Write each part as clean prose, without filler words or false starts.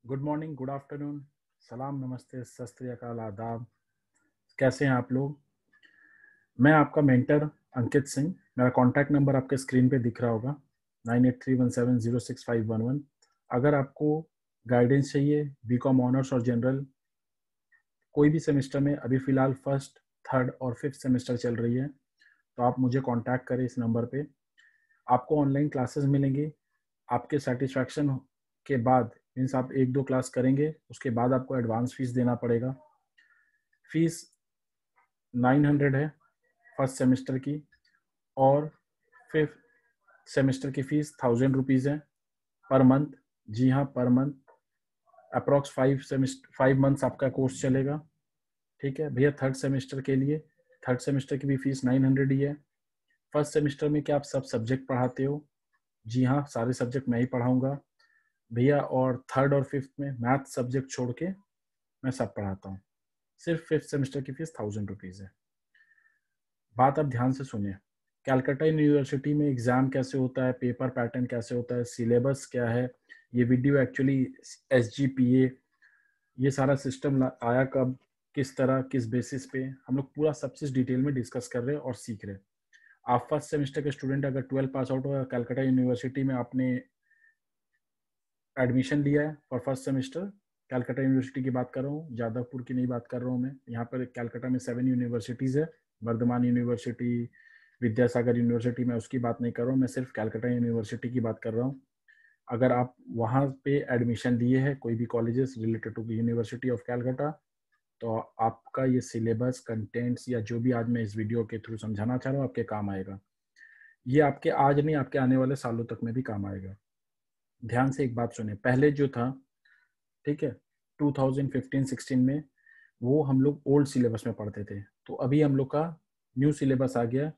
Good morning, good afternoon, सलाम, नमस्ते, सत श्री अकाल, आदाब। कैसे हैं आप लोग? मैं आपका मेंटर अंकित सिंह। मेरा कॉन्टैक्ट नंबर आपके स्क्रीन पे दिख रहा होगा 9831706511। अगर आपको गाइडेंस चाहिए बीकॉम ऑनर्स और जनरल कोई भी सेमेस्टर में, अभी फ़िलहाल फर्स्ट, थर्ड और फिफ्थ सेमेस्टर चल रही है, तो आप मुझे कॉन्टैक्ट करें इस नंबर पे। आपको ऑनलाइन क्लासेस मिलेंगी। आपके सेटिस्फैक्शन के बाद मीन्स आप 1-2 क्लास करेंगे, उसके बाद आपको एडवांस फीस देना पड़ेगा। फीस 900 है फर्स्ट सेमेस्टर की, और फिफ्थ सेमेस्टर की फ़ीस 1000 रुपीज़ है पर मंथ। जी हाँ, पर मंथ। अप्रॉक्स 5 मंथ्स आपका कोर्स चलेगा। ठीक है भैया। थर्ड सेमेस्टर के लिए, थर्ड सेमेस्टर की भी फीस 900 ही है। फर्स्ट सेमेस्टर में क्या आप सब सब्जेक्ट पढ़ाते हो? जी हाँ, सारे सब्जेक्ट मैं ही पढ़ाऊँगा भैया। और थर्ड और फिफ्थ में मैथ सब्जेक्ट छोड़ के मैं सब पढ़ाता हूँ। सिर्फ फिफ्थ सेमेस्टर की फीस 1000 रुपीज़ है। बात आप ध्यान से सुनिए। कैलकाटा यूनिवर्सिटी में एग्ज़ाम कैसे होता है, पेपर पैटर्न कैसे होता है, सिलेबस क्या है, ये वीडियो एक्चुअली SGPA, ये सारा सिस्टम आया कब, किस तरह, किस बेसिस पे, हम लोग पूरा सब चीज़ डिटेल में डिस्कस कर रहे हैं और सीख रहे हैं। आप फर्स्ट सेमेस्टर के स्टूडेंट अगर 12 पास आउट हो, कैलकाटा यूनिवर्सिटी में आपने एडमिशन लिया है for first semester, Calcutta university की बात कर रहा हूँ, जादवपुर की नहीं बात कर रहा हूँ मैं। यहाँ पर कैलकाटा में 7 यूनिवर्सिटीज़ है। वर्धमान यूनिवर्सिटी, विद्यासागर यूनिवर्सिटी, मैं उसकी बात नहीं कर रहा हूँ, मैं सिर्फ कैलकाटा यूनिवर्सिटी की बात कर रहा हूँ। अगर आप वहाँ पे एडमिशन लिए हैं कोई भी colleges related to university of Calcutta, तो आपका ये सिलेबस, कंटेंट्स या जो भी आज मैं इस वीडियो के थ्रू समझाना चाह रहा हूँ आपके काम आएगा। ये आपके आज नहीं, आपके आने वाले सालों तक में भी काम आएगा। ध्यान से एक बात सुने। पहले जो था, ठीक है, 2015-16 में वो हम लोग ओल्ड सिलेबस में पढ़ते थे, तो अभी हम लोग का न्यू सिलेबस आ गया।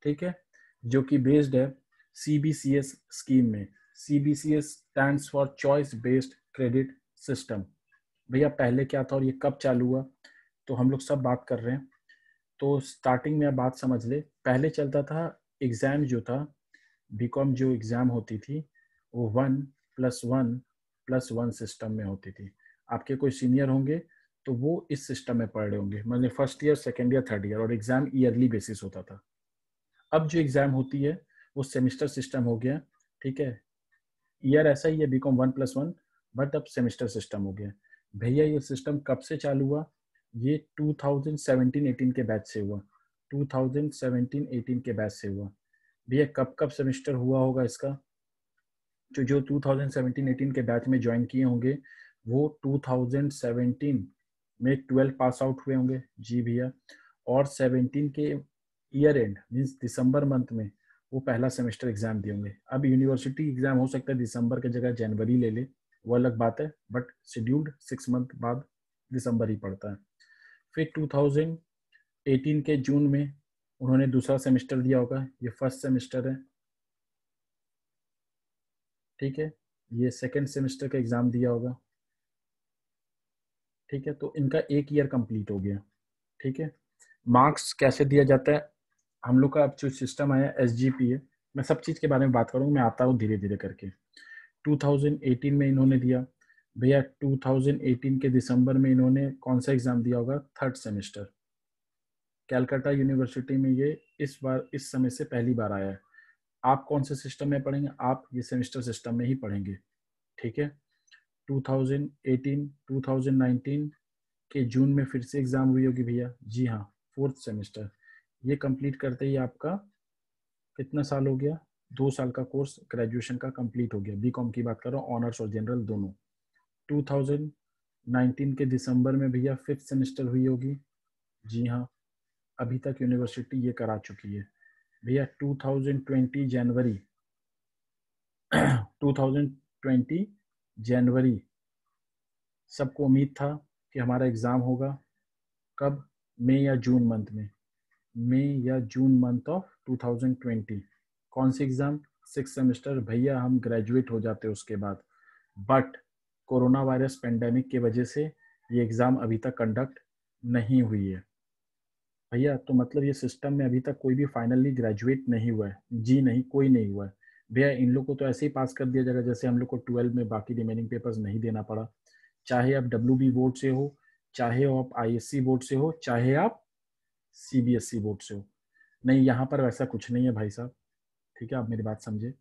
ठीक है, जो कि बेस्ड है CBCS स्कीम में। CBCS stands for choice based credit system. भैया पहले क्या था और ये कब चालू हुआ, तो हम लोग सब बात कर रहे हैं। तो स्टार्टिंग में आप बात समझ ले। पहले चलता था एग्ज़ाम जो था, बीकॉम जो एग्ज़ाम होती थी वो 1+1+1 सिस्टम में होती थी। आपके कोई सीनियर होंगे तो वो इस सिस्टम में पढ़ रहे होंगे, मतलब first year, second year, third year, और एग्ज़ाम ईयरली बेसिस होता था। अब जो एग्ज़ाम होती है वो सेमिस्टर सिस्टम हो गया। ठीक है, ईयर ऐसा ही है बीकॉम 1+1, बट अब सेमिस्टर सिस्टम हो गया। भैया ये सिस्टम कब से चालू हुआ? ये 2017-18 के बैच से हुआ। 2017-18 के बैच से हुआ। भैया कब कब सेमिस्टर हुआ होगा इसका? जो 2017-18 के बैच में ज्वाइन किए होंगे वो 2017 में 12 पास आउट हुए होंगे। जी भैया। और 17 के year and means December month में वो पहला सेमेस्टर एग्जाम दिए होंगे। अब यूनिवर्सिटी एग्जाम हो सकता है दिसंबर की जगह जनवरी ले ले, वो अलग बात है, बट शेड्यूल्ड 6 मंथ बाद दिसंबर ही पड़ता है। फिर 2018 के जून में उन्होंने दूसरा सेमेस्टर दिया होगा। ये फर्स्ट सेमेस्टर है। ठीक है, ये सेकेंड सेमेस्टर का एग्ज़ाम दिया होगा। ठीक है, तो इनका एक ईयर कंप्लीट हो गया। ठीक है, मार्क्स कैसे दिया जाता है? हम लोग का अब जो सिस्टम आया SGPA, मैं सब चीज़ के बारे में बात करूँगा, मैं आता हूँ धीरे धीरे करके। 2018 में इन्होंने दिया भैया। 2018 के दिसंबर में इन्होंने कौन सा एग्ज़ाम दिया होगा? Third semester. कैलकाटा यूनिवर्सिटी में ये इस बार, इस समय से पहली बार आया है। आप कौन से सिस्टम में पढ़ेंगे? आप ये सेमेस्टर सिस्टम में ही पढ़ेंगे। ठीक है, 2018 2019 के जून में फिर से एग्ज़ाम हुई होगी भैया। जी हाँ, फोर्थ सेमेस्टर। ये कंप्लीट करते ही आपका कितना साल हो गया? 2 साल का कोर्स ग्रेजुएशन का कंप्लीट हो गया। बीकॉम की बात कर रहा हूँ, ऑनर्स और जनरल दोनों। 2019 के दिसंबर में भैया फिफ्थ सेमेस्टर हुई होगी। जी हाँ, अभी तक यूनिवर्सिटी ये करा चुकी है भैया। 2020 जनवरी 2020 जनवरी सबको उम्मीद था कि हमारा एग्ज़ाम होगा कब? मई या जून मंथ में। मई या जून मंथ ऑफ 2020। कौन सी एग्ज़ाम? Six semester. भैया हम ग्रेजुएट हो जाते उसके बाद, बट कोरोना वायरस पेंडेमिक की वजह से ये एग्ज़ाम अभी तक कंडक्ट नहीं हुई है भैया। तो मतलब ये सिस्टम में अभी तक कोई भी फाइनली ग्रेजुएट नहीं हुआ है। जी नहीं, कोई नहीं हुआ है भैया। इन लोग को तो ऐसे ही पास कर दिया जाएगा जैसे हम लोग को 12 में बाकी रिमेनिंग पेपर्स नहीं देना पड़ा। चाहे आप WB बोर्ड से हो, चाहे आप ISC बोर्ड से हो, चाहे आप CBSE बोर्ड से हो। नहीं, यहाँ पर वैसा कुछ नहीं है भाई साहब, ठीक है, आप मेरी बात समझे।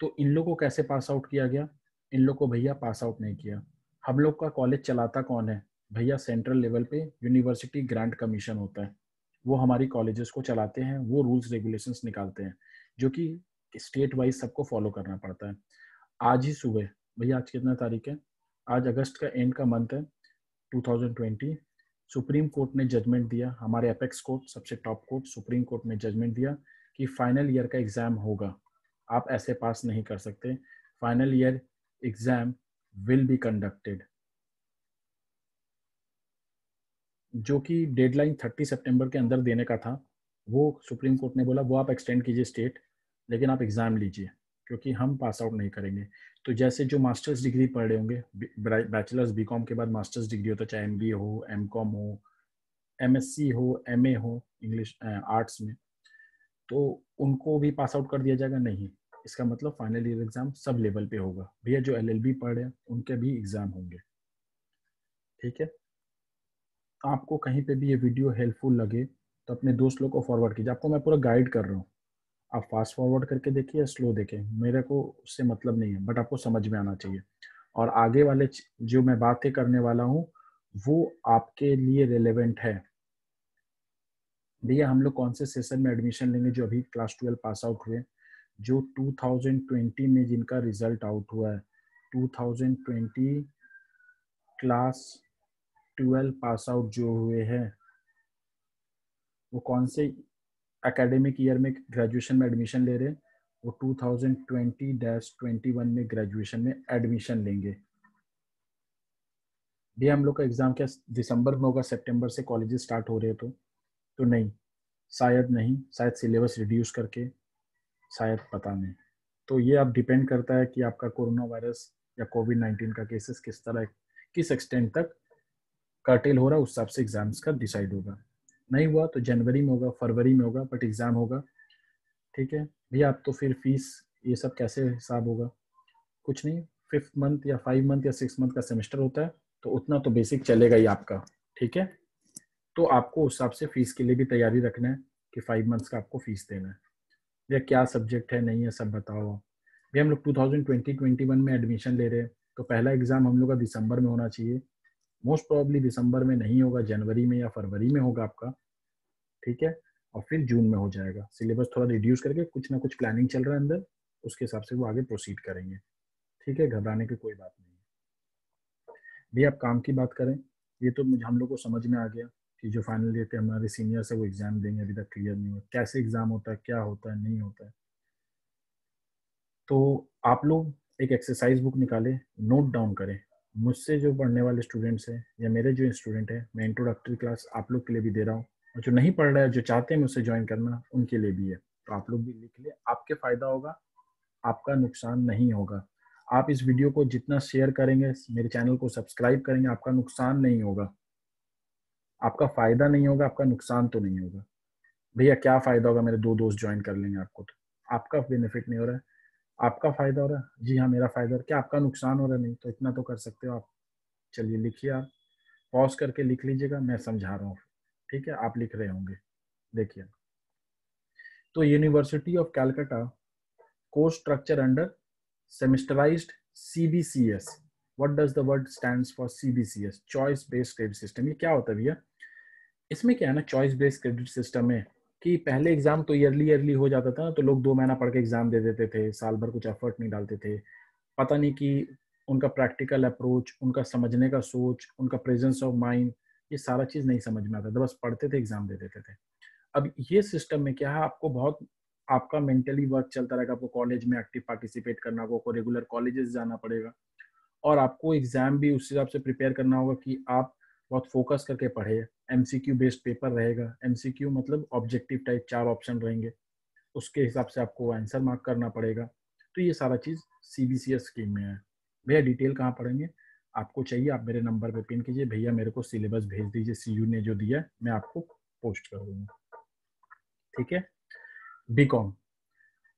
तो इन लोगों को कैसे पास आउट किया गया? इन लोग को भैया पास आउट नहीं किया। हम लोग का कॉलेज चलाता कौन है भैया? सेंट्रल लेवल पे यूनिवर्सिटी ग्रांट कमीशन होता है, वो हमारी कॉलेजेस को चलाते हैं, वो रूल्स रेगुलेशंस निकालते हैं जो कि स्टेट वाइज सबको फॉलो करना पड़ता है। आज ही सुबह, भैया आज कितना तारीख है? आज अगस्त का एंड का मंथ है 2020। सुप्रीम कोर्ट ने जजमेंट दिया, हमारे एपेक्स कोर्ट, सबसे टॉप कोर्ट, सुप्रीम कोर्ट ने जजमेंट दिया कि फाइनल ईयर का एग्जाम होगा, आप ऐसे पास नहीं कर सकते। Final year exam will be conducted, जो कि डेडलाइन 30 सितंबर के अंदर देने का था, वो सुप्रीम कोर्ट ने बोला वो आप एक्सटेंड कीजिए स्टेट, लेकिन आप एग्जाम लीजिए क्योंकि हम पास आउट नहीं करेंगे। तो जैसे जो मास्टर्स डिग्री पढ़ रहे होंगे, बैचलर्स बीकॉम के बाद मास्टर्स डिग्री होता है, चाहे MBA हो, MCOM हो, MSc हो, MA हो इंग्लिश आर्ट्स में, तो उनको भी पास आउट कर दिया जाएगा? नहीं, इसका मतलब final year exam sub level पे होगा भैया। जो LLB पढ़ रहे हैं उनके भी एग्जाम होंगे, ठीक है। आपको कहीं पे भी ये वीडियो हेल्पफुल लगे तो अपने दोस्त लोग को फॉरवर्ड कीजिए। आपको मैं पूरा गाइड कर रहा हूँ, आप फास्ट फॉरवर्ड करके देखिए या स्लो देखें, मेरे को उससे मतलब नहीं है, बट आपको समझ में आना चाहिए। और आगे वाले जो मैं बातें करने वाला हूँ वो आपके लिए रिलेवेंट है। भैया हम लोग कौन से सेशन में एडमिशन लेंगे? जो अभी क्लास 12 पास आउट हुए, जो 2020 में जिनका रिजल्ट आउट हुआ है, 2020 क्लास 12 पास आउट जो हुए हैं, वो कौन से एकेडमिक ईयर में ग्रेजुएशन में एडमिशन ले रहे हैं? वो 2020-21 में ग्रेजुएशन में एडमिशन लेंगे। भैया हम लोग का एग्जाम क्या दिसंबर में होगा? सितंबर से कॉलेजेस स्टार्ट हो रहे हैं तो नहीं, शायद नहीं, शायद सिलेबस रिड्यूस करके, शायद, पता नहीं। तो ये आप डिपेंड करता है कि आपका कोरोना वायरस या कोविड-19 का केसेस किस तरह, किस एक्सटेंट तक कर्टेल हो रहा है, उस हिसाब से एग्जाम्स का डिसाइड होगा। नहीं हुआ तो जनवरी में होगा, फरवरी में होगा, बट एग्जाम होगा, ठीक है भैया। आप तो फिर फीस ये सब कैसे हिसाब होगा? कुछ नहीं, 5th मंथ या 5 मंथ या 6 मंथ का सेमेस्टर होता है, तो उतना तो बेसिक चलेगा ही आपका, ठीक है। तो आपको उस हिसाब से फीस के लिए भी तैयारी रखना है कि 5 मंथ्स का आपको फीस देना है। या क्या सब्जेक्ट है, नहीं है, सब बताओ। भैया हम लोग 2020-21 में एडमिशन ले रहे हैं, तो पहला एग्जाम हम लोग का दिसंबर में होना चाहिए। मोस्ट प्रोबेबली दिसंबर में नहीं होगा, जनवरी में या फरवरी में होगा आपका, ठीक है। और फिर जून में हो जाएगा। सिलेबस थोड़ा रिड्यूस करके कुछ ना कुछ प्लानिंग चल रहा है अंदर, उसके हिसाब से वो आगे प्रोसीड करेंगे, ठीक है। घबराने की कोई बात नहीं है। भैया आप काम की बात करें, ये तो मुझे हम लोग को समझ में आ गया कि जो फाइनल ईयर के हमारे सीनियर्स है वो एग्जाम देंगे, अभी तक क्लियर नहीं हुआ कैसे एग्जाम होता है, क्या होता है, नहीं होता है। तो आप लोग एक एक्सरसाइज बुक निकालें, नोट डाउन करें। मुझसे जो पढ़ने वाले स्टूडेंट्स हैं या मेरे जो स्टूडेंट हैं, मैं इंट्रोडक्टरी क्लास आप लोग के लिए भी दे रहा हूँ, और जो नहीं पढ़ रहा है, जो चाहते हैं मुझसे ज्वाइन करना, उनके लिए भी है। तो आप लोग भी लिख ले, आपके फायदा होगा, आपका नुकसान नहीं होगा। आप इस वीडियो को जितना शेयर करेंगे, मेरे चैनल को सब्सक्राइब करेंगे, आपका नुकसान नहीं होगा, आपका फायदा नहीं होगा, आपका नुकसान तो नहीं होगा। भैया क्या फायदा होगा? मेरे 2 दोस्त ज्वाइन कर लेंगे आपको, तो आपका बेनिफिट नहीं हो रहा है, आपका फायदा हो रहा है। जी हाँ, मेरा फायदा हो रहा है, क्या आपका नुकसान हो रहा है? नहीं, तो इतना तो कर सकते हो आप। चलिए लिखिए, आप पॉज करके लिख लीजिएगा, मैं समझा रहा हूँ, ठीक है। आप लिख रहे होंगे, देखिए। तो university of Calcutta course structure under semesterized CBCS। What does the word stands for? CBCS, choice based credit system. ये क्या होता है भैया? इसमें क्या है ना, चॉइस बेस्ड क्रेडिट सिस्टम में कि पहले एग्जाम तो ईयरली ईयरली हो जाता था, तो लोग 2 महीना पढ़ के एग्जाम दे देते थे, साल भर कुछ एफर्ट नहीं डालते थे। पता नहीं कि उनका प्रैक्टिकल अप्रोच, उनका समझने का सोच, उनका प्रेजेंस ऑफ माइंड, ये सारा चीज नहीं समझ में आता था, बस पढ़ते थे, एग्जाम दे देते थे। अब ये सिस्टम में क्या है, आपको बहुत, आपका मेंटली वर्क चलता रहेगा, आपको कॉलेज में एक्टिव पार्टिसिपेट करना होगा, आपको रेगुलर कॉलेजेस जाना पड़ेगा, और आपको एग्जाम भी उस हिसाब से प्रिपेयर करना होगा कि आप बहुत फोकस करके पढ़े। MCQ बेस्ड पेपर रहेगा, MCQ मतलब ऑब्जेक्टिव टाइप, 4 ऑप्शन रहेंगे, उसके हिसाब से आपको आंसर मार्क करना पड़ेगा। तो ये सारा चीज CBCS स्कीम में है। भैया डिटेल कहाँ पढ़ेंगे? आपको चाहिए, आप मेरे नंबर पे पिन कीजिए, भैया मेरे को सिलेबस भेज दीजिए, CU ने जो दिया है मैं आपको पोस्ट कर दूंगा, ठीक है। बीकॉम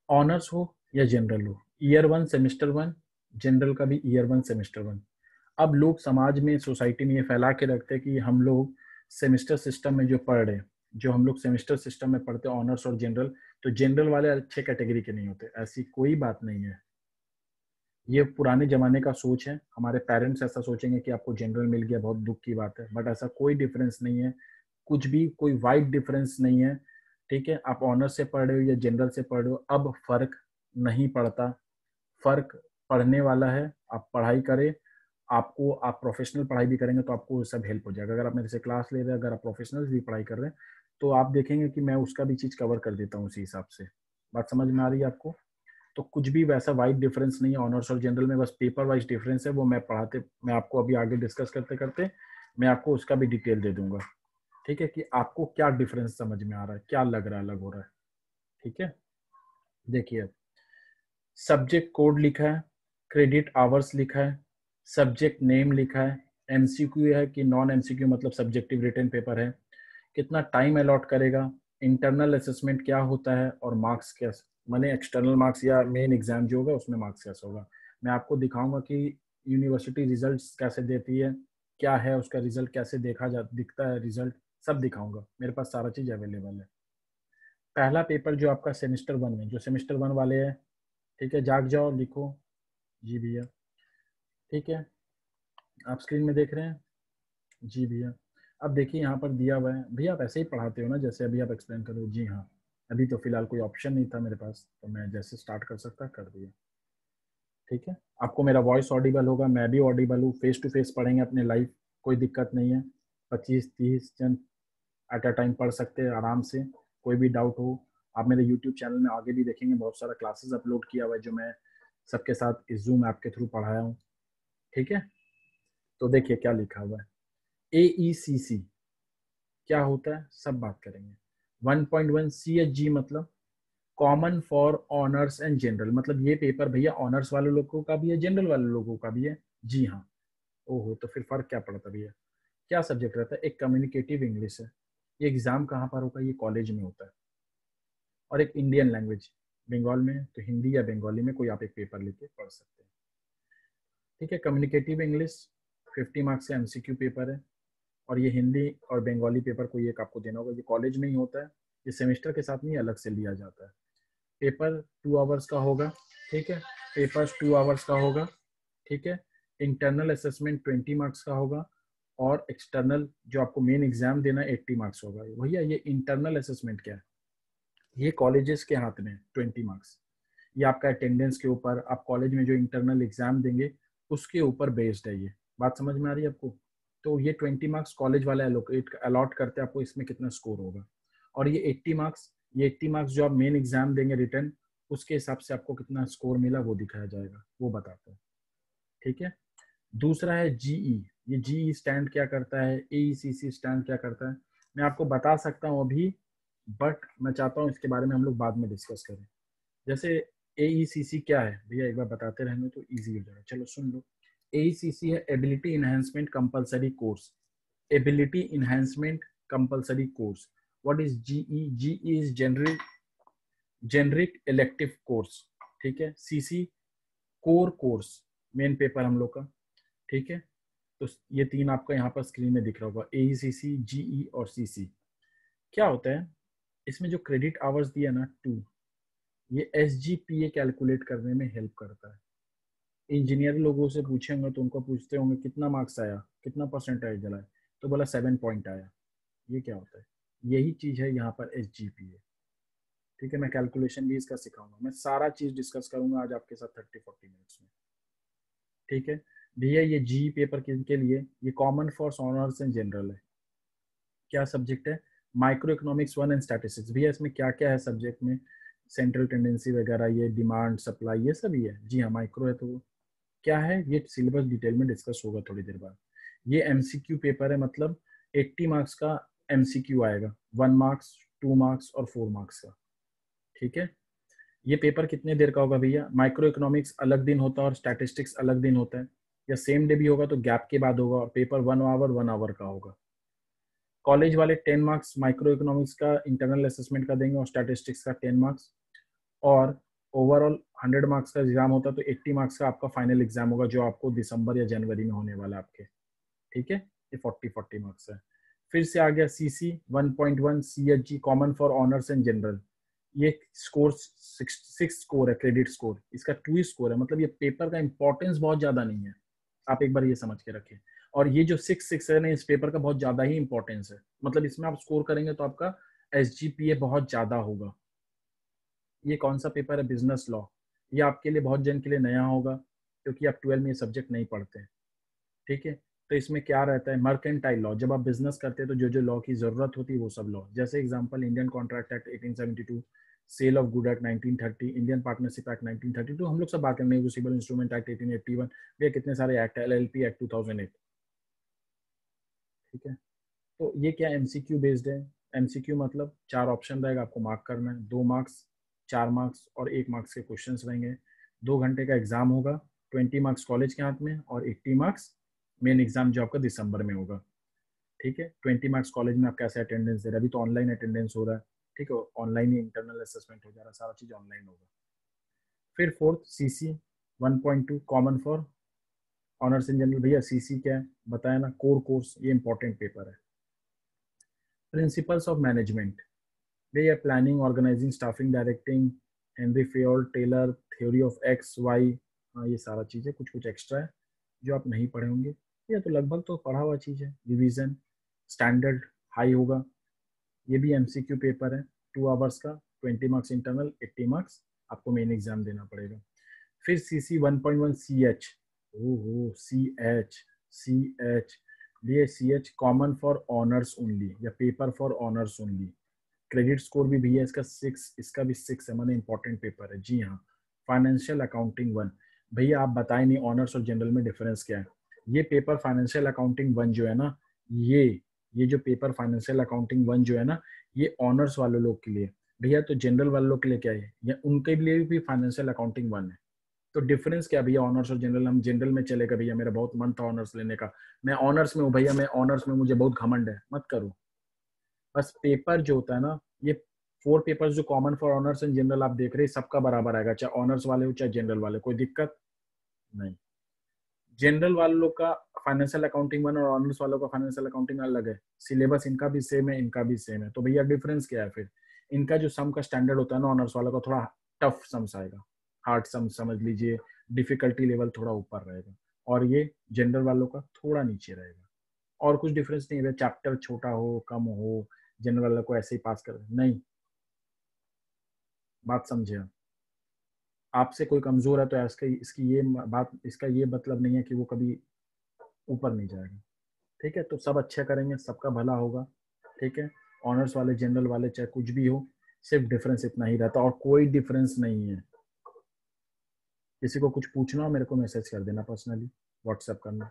ऑनर्स हो या जनरल हो, ईयर 1 सेमेस्टर 1, जनरल का भी ईयर 1 सेमेस्टर 1। अब लोग समाज में, सोसाइटी में ये फैला के रखते हैं कि हम लोग सेमेस्टर सिस्टम में जो पढ़ रहे हैं, जो हम लोग सेमेस्टर सिस्टम में पढ़ते हैं ऑनर्स और जनरल, तो जनरल वाले अच्छे कैटेगरी के नहीं होते। ऐसी कोई बात नहीं है, ये पुराने जमाने का सोच है। हमारे पेरेंट्स ऐसा सोचेंगे कि आपको जनरल मिल गया, बहुत दुख की बात है, बट ऐसा कोई डिफरेंस नहीं है, कुछ भी कोई वाइड डिफरेंस नहीं है। ठीक है, आप ऑनर्स से पढ़ रहे हो या जनरल से पढ़ रहे हो, अब फर्क नहीं पड़ता। फर्क पढ़ने वाला है, आप पढ़ाई करें, आपको, आप प्रोफेशनल पढ़ाई भी करेंगे तो आपको सब हेल्प हो जाएगा। अगर आप मेरे से क्लास ले रहे हैं, अगर आप प्रोफेशनल भी पढ़ाई कर रहे हैं, तो आप देखेंगे कि मैं उसका भी चीज़ कवर कर देता हूँ उसी हिसाब से। बात समझ में आ रही है आपको? तो कुछ भी वैसा वाइड डिफरेंस नहीं है ऑनर्स और जनरल में, बस पेपर वाइज डिफरेंस है। वो मैं आपको अभी आगे डिस्कस करते करते मैं आपको उसका भी डिटेल दे दूंगा। ठीक है, कि आपको क्या डिफरेंस समझ में आ रहा है, क्या लग रहा है अलग हो रहा है। ठीक है, देखिए, सब्जेक्ट कोड लिखा है, क्रेडिट आवर्स लिखा है, सब्जेक्ट नेम लिखा है, एमसीक्यू है कि नॉन एमसीक्यू, मतलब सब्जेक्टिव रिटन पेपर है, कितना टाइम अलॉट करेगा, इंटरनल असेसमेंट क्या होता है, और मार्क्स क्या, माने एक्सटर्नल मार्क्स या मेन एग्जाम जो होगा उसमें मार्क्स कैसा होगा। मैं आपको दिखाऊंगा कि यूनिवर्सिटी रिजल्ट्स कैसे देती है, क्या है उसका रिजल्ट, कैसे दिखता है रिजल्ट, सब दिखाऊंगा। मेरे पास सारा चीज अवेलेबल है। पहला पेपर जो आपका सेमेस्टर 1 में, जो सेमेस्टर 1 वाले हैं, ठीक है, जाग जाओ, लिखो। जी भैया, ठीक है, आप स्क्रीन में देख रहे हैं? जी भैया, अब देखिए यहाँ पर दिया हुआ है। भैया आप ऐसे ही पढ़ाते हो ना जैसे अभी आप एक्सप्लेन करो? जी हाँ, अभी तो फिलहाल कोई ऑप्शन नहीं था मेरे पास, तो मैं जैसे स्टार्ट कर सकता कर दिया। ठीक है, आपको मेरा वॉइस ऑडिबल होगा, मैं भी ऑडिबल हूँ, फेस टू फेस पढ़ेंगे अपने लाइव, कोई दिक्कत नहीं है। 25-30 जन एट अ टाइम पढ़ सकते हैं आराम से। कोई भी डाउट हो, आप मेरे यूट्यूब चैनल में आगे भी देखेंगे, बहुत सारा क्लासेस अपलोड किया हुआ है जो मैं सबके साथ इस जूम ऐप के थ्रू पढ़ाया हूँ। ठीक है, तो देखिए क्या लिखा हुआ है। AECC क्या होता है, सब बात करेंगे। 1.1 CHG मतलब common for honours and general, मतलब ये पेपर भैया ऑनर्स वाले लोगों का भी है, जनरल वाले लोगों का भी है। जी हाँ। ओहो, तो फिर फर्क क्या पड़ता भैया? क्या सब्जेक्ट रहता है? एक कम्युनिकेटिव इंग्लिश है। ये एग्जाम कहाँ पर होगा? ये कॉलेज में होता है। और एक इंडियन लैंग्वेज, बंगाल में तो हिंदी या बंगाली में कोई आप एक पेपर लेके पढ़ सकते हैं। ठीक है, कम्युनिकेटिव इंग्लिश 50 मार्क्स का MCQ पेपर है। और ये हिंदी और बंगाली पेपर कोई एक आपको देना होगा, ये कॉलेज में ही होता है, ये सेमेस्टर के साथ नहीं अलग से लिया जाता है। पेपर 2 आवर्स का होगा। ठीक है, पेपर 2 आवर्स का होगा। ठीक है, इंटरनल असेसमेंट 20 मार्क्स का होगा, और एक्सटर्नल जो आपको मेन एग्जाम देना है 80 मार्क्स होगा। भैया ये इंटरनल असेसमेंट क्या है? ये कॉलेजेस के हाथ में 20 मार्क्स, ये आपका अटेंडेंस के ऊपर, आप कॉलेज में जो इंटरनल एग्जाम देंगे उसके ऊपर बेस्ड है ये। बात समझ में आ रही है आपको? तो ये 20 मार्क्स कॉलेज वाला अलॉट करते हैं आपको, इसमें कितना स्कोर होगा। और ये 80 मार्क्स, ये 80 मार्क्स जो आप मेन एग्जाम देंगे रिटर्न, उसके हिसाब से आपको कितना स्कोर मिला वो दिखाया जाएगा, वो बताता है। ठीक है, दूसरा है GE। ये GE स्टैंड क्या करता है, AECC स्टैंड क्या करता है, मैं आपको बता सकता हूँ अभी, बट मैं चाहता हूँ इसके बारे में हम लोग बाद में डिस्कस करें। जैसे AECC क्या है भैया, एक बार बताते रहेंगे तो इजी हो जाएगा। चलो सुन लो। AECC है ability enhancement compulsory course. Ability enhancement compulsory course. What is GE? GE is generic elective course. ठीक है, CC core course, main paper हम लोग का। ठीक है, तो ये तीन आपका यहाँ पर स्क्रीन में दिख रहा होगा, AECC, GE और CC। क्या होता है इसमें जो क्रेडिट आवर्स दिया ना 2, ये SGPA कैलकुलेट करने में हेल्प करता है। इंजीनियर लोगों से पूछेंगे तो उनको पूछते होंगे कितना मार्क्स आया, कितना परसेंटेज दिलाए, तो बोला 7 पॉइंट आया। ये क्या होता है? यही चीज है यहाँ पर SGPA। ठीक है, मैं कैलकुलेशन भी इसका सिखाऊंगा, मैं सारा चीज डिस्कस करूंगा आज आपके साथ 30-40 मिनट्स में। ठीक है भैया, ये GE पेपर के लिए ये common for honours and general है। क्या सब्जेक्ट है? Micro economics 1 and statistics. भैया इसमें क्या क्या है सब्जेक्ट में? सेंट्रल टेंडेंसी वगैरह, ये डिमांड सप्लाई, ये सब ही है। जी हाँ, माइक्रो है तो क्या है, ये सिलेबस डिटेल में डिस्कस होगा थोड़ी देर बाद। ये MCQ पेपर है, मतलब 80 मार्क्स का MCQ आएगा, 1 मार्क्स, 2 मार्क्स और 4 मार्क्स का। ठीक है, ये पेपर कितने देर का होगा भैया? माइक्रो इकोनॉमिक्स अलग दिन होता है और स्टैटिस्टिक्स अलग दिन होता है, या सेम डे भी होगा तो गैप के बाद होगा, और पेपर 1 आवर का होगा। कॉलेज वाले 10 मार्क्स माइक्रो इकोनॉमिक्स का इंटरनल असेसमेंट का देंगे और स्टैटिस्टिक्स का 10 मार्क्स, और ओवरऑल 100 मार्क्स का एग्जाम होता है, तो 80 मार्क्स का आपका फाइनल एग्जाम होगा जो आपको दिसंबर या जनवरी में होने वाला है आपके। ठीक है, ये 40 मार्क्स है। फिर से आ गया CC 1.1 CHG common for honours and general. ये स्कोर 6 स्कोर है, क्रेडिट स्कोर। इसका 2 स्कोर है, मतलब ये पेपर का इंपॉर्टेंस बहुत ज्यादा नहीं है, आप एक बार ये समझ के रखें। और ये जो 6 है ना, इस पेपर का बहुत ज्यादा ही इंपॉर्टेंस है, मतलब इसमें आप स्कोर करेंगे तो आपका SGPA बहुत ज्यादा होगा। ये कौन सा पेपर है? Business law. ये आपके लिए बहुत जन के लिए नया होगा, क्योंकि आप 12 में ये सब्जेक्ट नहीं पढ़ते। ठीक है, तो इसमें क्या रहता है? Mercantile law. जब आप बिजनेस करते हैं तो जो जो लॉ की जरूरत होती है वो सब लॉ, जैसे example Indian contract act 1872, sale of good act 1930, Indian partnership act 1932, हम लोग सब बात करें, नेगोशिएबल इंस्ट्रूमेंट एक्ट 1881, ये कितने सारे एक्ट है, LLP एक्ट 2008। ठीक है, तो ये क्या MCQ बेस्ड है? MCQ मतलब 4 ऑप्शन रहेगा, आपको मार्क करना है, 2 मार्क्स, 4 मार्क्स और 1 मार्क्स के क्वेश्चन रहेंगे। 2 घंटे का एग्जाम होगा, 20 मार्क्स कॉलेज के हाथ में और 80 मार्क्स मेन एग्जाम जो आपका दिसंबर में होगा। ठीक है, 20 मार्क्स कॉलेज में आप कैसे अटेंडेंस दे रहे हैं? अभी तो ऑनलाइन अटेंडेंस हो रहा है। ठीक है, ऑनलाइन ही इंटरनल असेसमेंट हो जा रहा है, सारा चीज ऑनलाइन होगा। फिर fourth CC 1.2 common for honours in general. भैया CC क्या है बताया ना, कोर कोर्स, ये इंपॉर्टेंट पेपर है। प्रिंसिपल्स ऑफ मैनेजमेंट, भैया planning, organising, staffing, directing, Henry Fayol, Taylor, theory of XY। हाँ, ये सारा चीज़ें कुछ कुछ एक्स्ट्रा है जो आप नहीं पढ़े होंगे, ये तो लगभग तो पढ़ा हुआ चीज़ है। रिवीजन, स्टैंडर्ड हाई होगा। ये भी MCQ पेपर है, 2 आवर्स का, 20 मार्क्स इंटरनल, 80 मार्क्स आपको मेन एग्जाम देना पड़ेगा। फिर CC 1.1 CH, ओहो CH, ये CH common for honours only या paper for honours only. Credit score भी भैया इसका 6, इसका भी 6 है, माने इंपॉर्टेंट पेपर है। जी हाँ। फाइनेंशियल अकाउंटिंग 1, भैया आप बताए नहीं ऑनर्स और जनरल में डिफरेंस क्या है। ये पेपर फाइनेंशियल अकाउंटिंग 1 जो है ना, ये जो पेपर फाइनेंशियल अकाउंटिंग 1 जो है ना, ये ऑनर्स वाले लोग के लिए। भैया तो जनरल वाले लोग के लिए क्या है? या उनके लिए भी फाइनेंशियल अकाउंटिंग 1 है। तो डिफरेंस क्या भैया ऑनर्स और जनरल? हम जनरल में चलेगा भैया, मेरा बहुत मन था ऑनर्स लेने का, मैं ऑनर्स में हूँ भैया, मैं ऑनर्स में, मुझे बहुत घमंड है, मत करो। बस पेपर जो होता है ना, ये 4 पेपर्स जो common for honours and general आप देख रहे हैं, सबका बराबर आएगा, चाहे ऑनर्स वाले हो चाहे जनरल वाले, कोई दिक्कत नहीं। जनरल वालों का फाइनेंशियल अकाउंटिंग 1 और ऑनर्स वालों का फाइनेंशियल अकाउंटिंग अलग है। सिलेबस इनका भी सेम है, इनका भी सेम है, तो भैया डिफरेंस क्या है फिर? इनका जो सम का स्टैंडर्ड होता है ना, ऑनर्स वालों का थोड़ा टफ सम्स आएगा, हार्ड सम समझ लीजिए, डिफिकल्टी लेवल थोड़ा ऊपर रहेगा, और ये जनरल वालों का थोड़ा नीचे रहेगा। और कुछ डिफरेंस नहीं है, चैप्टर छोटा हो कम हो, जनरल वालों को ऐसे ही पास कर नहीं। बात समझे आप? आपसे कोई कमजोर है तो इसका इसकी ये बात, इसका ये मतलब नहीं है कि वो कभी ऊपर नहीं जाएगा। ठीक है, तो सब अच्छे करेंगे, सबका भला होगा। ठीक है, ऑनर्स वाले जनरल वाले चाहे कुछ भी हो, सिर्फ डिफरेंस इतना ही रहता है और कोई डिफरेंस नहीं है। किसी को कुछ पूछना हो मेरे को मैसेज कर देना, पर्सनली व्हाट्सएप करना,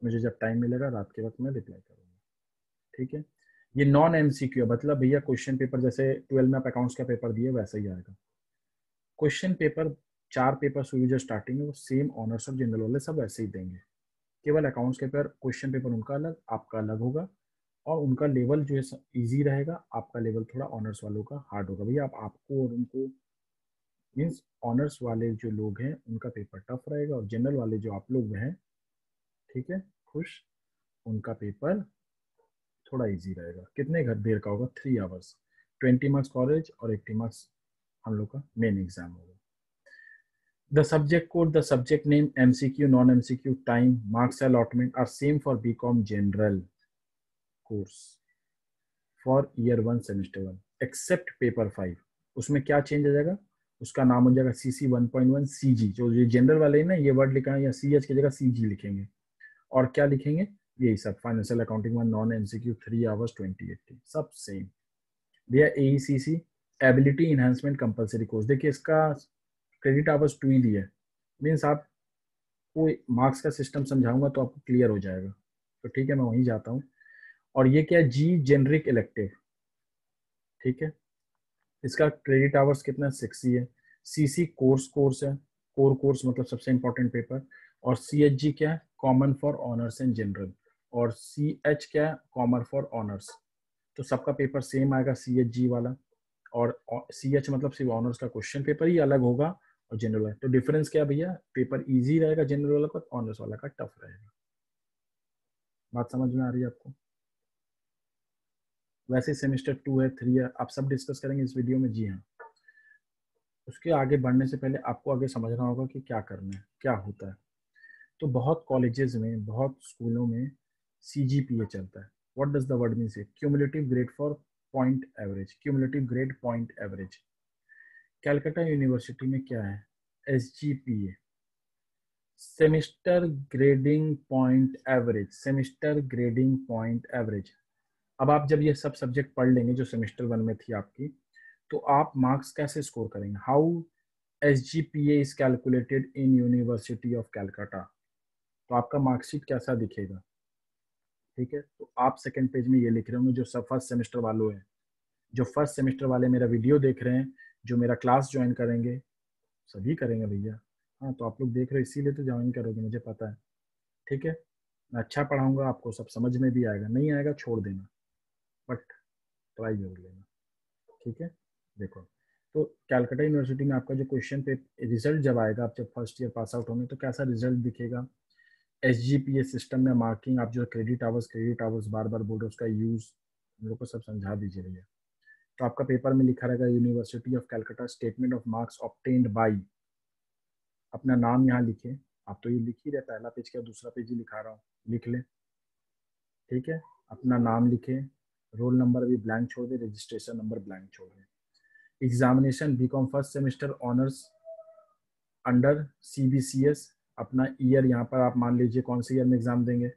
मुझे जब टाइम मिलेगा रात के वक्त में रिप्लाई करूंगा। ठीक है, ये नॉन MCQ है, मतलब भैया क्वेश्चन पेपर जैसे 12 में आप अकाउंट्स का पेपर दिए वैसा ही आएगा क्वेश्चन पेपर। 4 पेपर हुई जो स्टार्टिंग में, वो सेम ऑनर्स और जनरल वाले सब वैसे ही देंगे, केवल अकाउंट्स के पेपर क्वेश्चन पेपर उनका अलग, आपका अलग होगा, और उनका लेवल जो है इजी रहेगा, आपका लेवल थोड़ा ऑनर्स वालों का हार्ड होगा। भैया आप आपको और उनको, मीन्स ऑनर्स वाले जो लोग हैं उनका पेपर टफ रहेगा, और जनरल वाले जो आप लोग हैं, ठीक है, खुश, उनका पेपर थोड़ा इजी रहेगा। कितने घर देर का होगा? 3 आवर्स, 20 मार्क्स कॉलेज और 80 मार्क्स हम लोग का मेन एग्जाम होगा। The subject code, the subject name, MCQ, non-MCQ, time, marks allotment are same for BCom General course for year 1 semester 1 except paper 5। उसमें क्या चेंज हो जाएगा? उसका नाम हो जाएगा CC 1.1 CG। जो ये जनरल वाले हैं ना, ये वर्ड लिखा है, या CH की जगह CG लिखेंगे, और क्या लिखेंगे? यही सब, financial accounting 1 non MCQ 3 hours 2080 सब सेम। भैया AECC ability enhancement compulsory course, देखिए इसका क्रेडिट आवर्स 2 ही दिया है, मीन्स आप कोई मार्क्स का सिस्टम समझाऊंगा तो आपको क्लियर हो जाएगा। तो ठीक है, मैं वहीं जाता हूँ। और ये क्या है? G generic elective. ठीक है, इसका क्रेडिट आवर्स कितना? 6 ही है। CC कोर्स है, कोर कोर्स मतलब सबसे इंपॉर्टेंट पेपर। और CHG क्या है? Common for honours and general. और CH क्या है? Common for honours. तो सबका पेपर सेम आएगा CHG वाला। और CH मतलब सिर्फ ऑनर्स का क्वेश्चन पेपर ही अलग होगा और जनरल है। तो डिफरेंस क्या भैया, पेपर इजी रहेगा जनरल वाला का, ऑनर्स वाला का टफ रहेगा। बात समझ में आ रही है आपको? वैसे सेमेस्टर 2 है, 3 है, आप सब डिस्कस करेंगे इस वीडियो में। जी हाँ, उसके आगे बढ़ने से पहले आपको आगे समझना होगा कि क्या करना है, क्या होता है। तो बहुत कॉलेजेस में, बहुत स्कूलों में CGPA चलता है। What does the word mean से? Cumulative grade for point average, cumulative grade point average. Calcutta university में क्या है? SGPA, semester grading point average, semester grading point average. अब आप जब ये सब सब्जेक्ट पढ़ लेंगे जो सेमेस्टर 1 में थी आपकी, तो आप मार्क्स कैसे स्कोर करेंगे? How SGPA is calculated in university of Calcutta. तो आपका मार्कशीट कैसा दिखेगा? ठीक है, तो आप सेकंड पेज में ये लिख रहे होंगे, जो सब फर्स्ट सेमेस्टर वालों हैं, जो फर्स्ट सेमेस्टर वाले मेरा वीडियो देख रहे हैं, जो मेरा क्लास ज्वाइन करेंगे, सभी करेंगे भैया। हाँ, तो आप लोग देख रहे हो इसीलिए तो ज्वाइन करोगे, मुझे पता है। ठीक है, मैं अच्छा पढ़ाऊंगा, आपको सब समझ में भी आएगा, नहीं आएगा छोड़ देना, बट ट्राई जरूर लेना। ठीक है, देखो, तो कैलकाटा यूनिवर्सिटी में आपका जो क्वेश्चन पे रिजल्ट जब आएगा, आप जब फर्स्ट ईयर पास आउट होंगे, तो कैसा रिजल्ट दिखेगा? SGPA सिस्टम में मार्किंग, आप जो क्रेडिट आवर्स बार बार बोल रहे हो, उसका यूज हम लोग को सब समझा दीजिए भैया। तो आपका पेपर में लिखा रहेगा university of Calcutta statement of marks obtained by, अपना नाम यहाँ लिखे। आप तो ये लिख ही रहे, पहला पेज क्या दूसरा पेज ही लिखा रहा हूँ, लिख ले। ठीक है, अपना नाम लिखे, रोल नंबर भी ब्लैंक छोड़ दे, रजिस्ट्रेशन नंबर ब्लैंक छोड़ दे। Examination BCom first semester honours under CBCS, अपना ईयर यहाँ पर आप मान लीजिए कौन से ईयर में एग्जाम देंगे।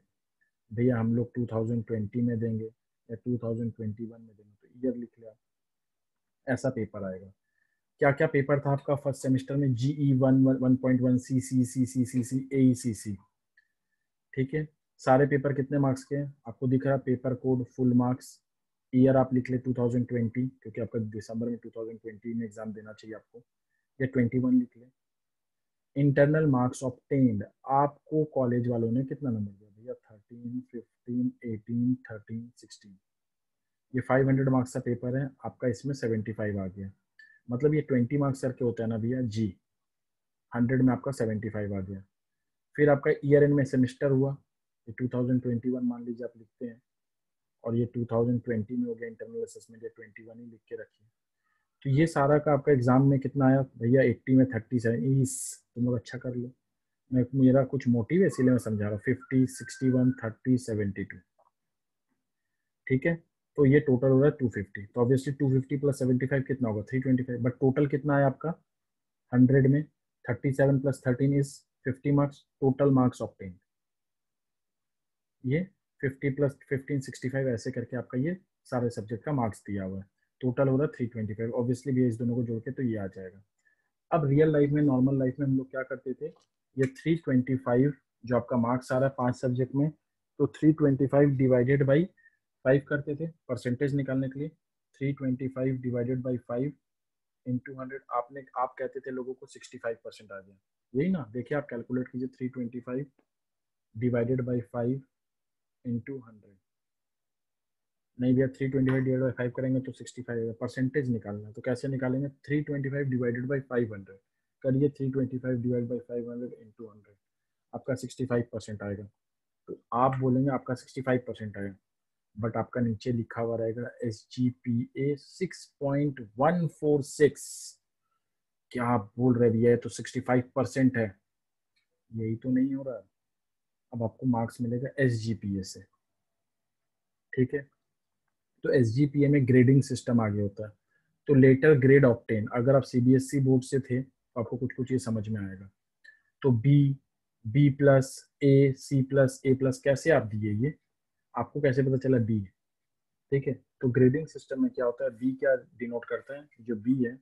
भैया हम लोग 2020 में देंगे या 2021 में देंगे, तो ईयर लिख लिया। ऐसा पेपर आएगा। क्या क्या पेपर था आपका फर्स्ट सेमेस्टर में? GE1 1.1 CC AECC। ठीक है, सारे पेपर कितने मार्क्स के हैं आपको दिख रहा है? Paper code full marks, year आप लिख ले 2020, क्योंकि आपका दिसंबर में 2020 में एग्जाम देना चाहिए आपको, या 21 लिख ले। इंटरनल मार्क्स ऑब्टेन्ड, आपको कॉलेज वालों ने कितना नंबर दिया भैया? 13, 15, 18, 13, 16। ये 500 मार्क्स का पेपर है आपका, इसमें 75 आ गया, मतलब ये 20 मार्क्स करके होता है ना भैया जी। 100 में आपका 75 आ गया। फिर आपका ईयर एंड में सेमेस्टर हुआ, ये 2021 मान लीजिए आप लिखते हैं, और ये 2020 में हो गया इंटरनल असेसमेंट, या 21 ही लिख के रखिए। तो ये सारा का आपका एग्जाम में कितना आया भैया? 80 में 37। तुम लोग अच्छा कर लो, मैं मेरा कुछ मोटिव है इसीलिए मैं समझा रहा हूँ। 50, 61, 30, 72। ठीक है, तो ये टोटल हो रहा है 250। तो ऑब्वियसली 250 प्लस 75 कितना होगा? 325। बट टोटल कितना है आपका 100 में? 37 plus 13 is 50 marks, total marks obtain. ये 50 प्लस 15 65 ऐसे करके आपका ये सारे सब्जेक्ट का मार्क्स दिया हुआ है। टोटल हो रहा है 325। ऑब्वियसली भी इस दोनों को जोड़ के तो ये आ जाएगा। अब रियल लाइफ में, नॉर्मल लाइफ में हम लोग क्या करते थे, ये 325 जो आपका मार्क्स आ रहा है 5 सब्जेक्ट में, तो 325 डिवाइडेड बाई 5 करते थे परसेंटेज निकालने के लिए। 325 डिवाइडेड बाई 5 इंटू 100, आप कहते थे लोगों को 65% आ गया, यही ना? देखिए आप कैलकुलेट कीजिए, 325 डिवाइडेड बाई 5 इंटू 100। नहीं भैया, 325 डिवाइड बाई 5 करेंगे तो 65 परसेंटेज निकालना है, तो कैसे निकालेंगे? 325 डिवाइडेड बाई 500 करिए, 325 डिवाइड बाई 500 इंटू 100, आपका 65% आएगा। तो आप बोलेंगे आपका 65% आएगा, बट आपका नीचे लिखा हुआ रहेगा SGPA 6.146। क्या आप बोल रहे भैया, तो 65% है, यही तो नहीं हो रहा। अब आपको मार्क्स मिलेगा SGPA से। ठीक है, तो SGPA में ग्रेडिंग सिस्टम आगे होता है। तो लेटर ग्रेड ऑब्टेन, अगर आप CBSE बोर्ड से थे तो आपको कुछ कुछ ये समझ में आएगा। तो B plus C plus A plus कैसे आप दिए, ये आपको कैसे पता चला B? ठीक है, तो ग्रेडिंग सिस्टम में क्या होता है, बी क्या डिनोट करता है? जो बी है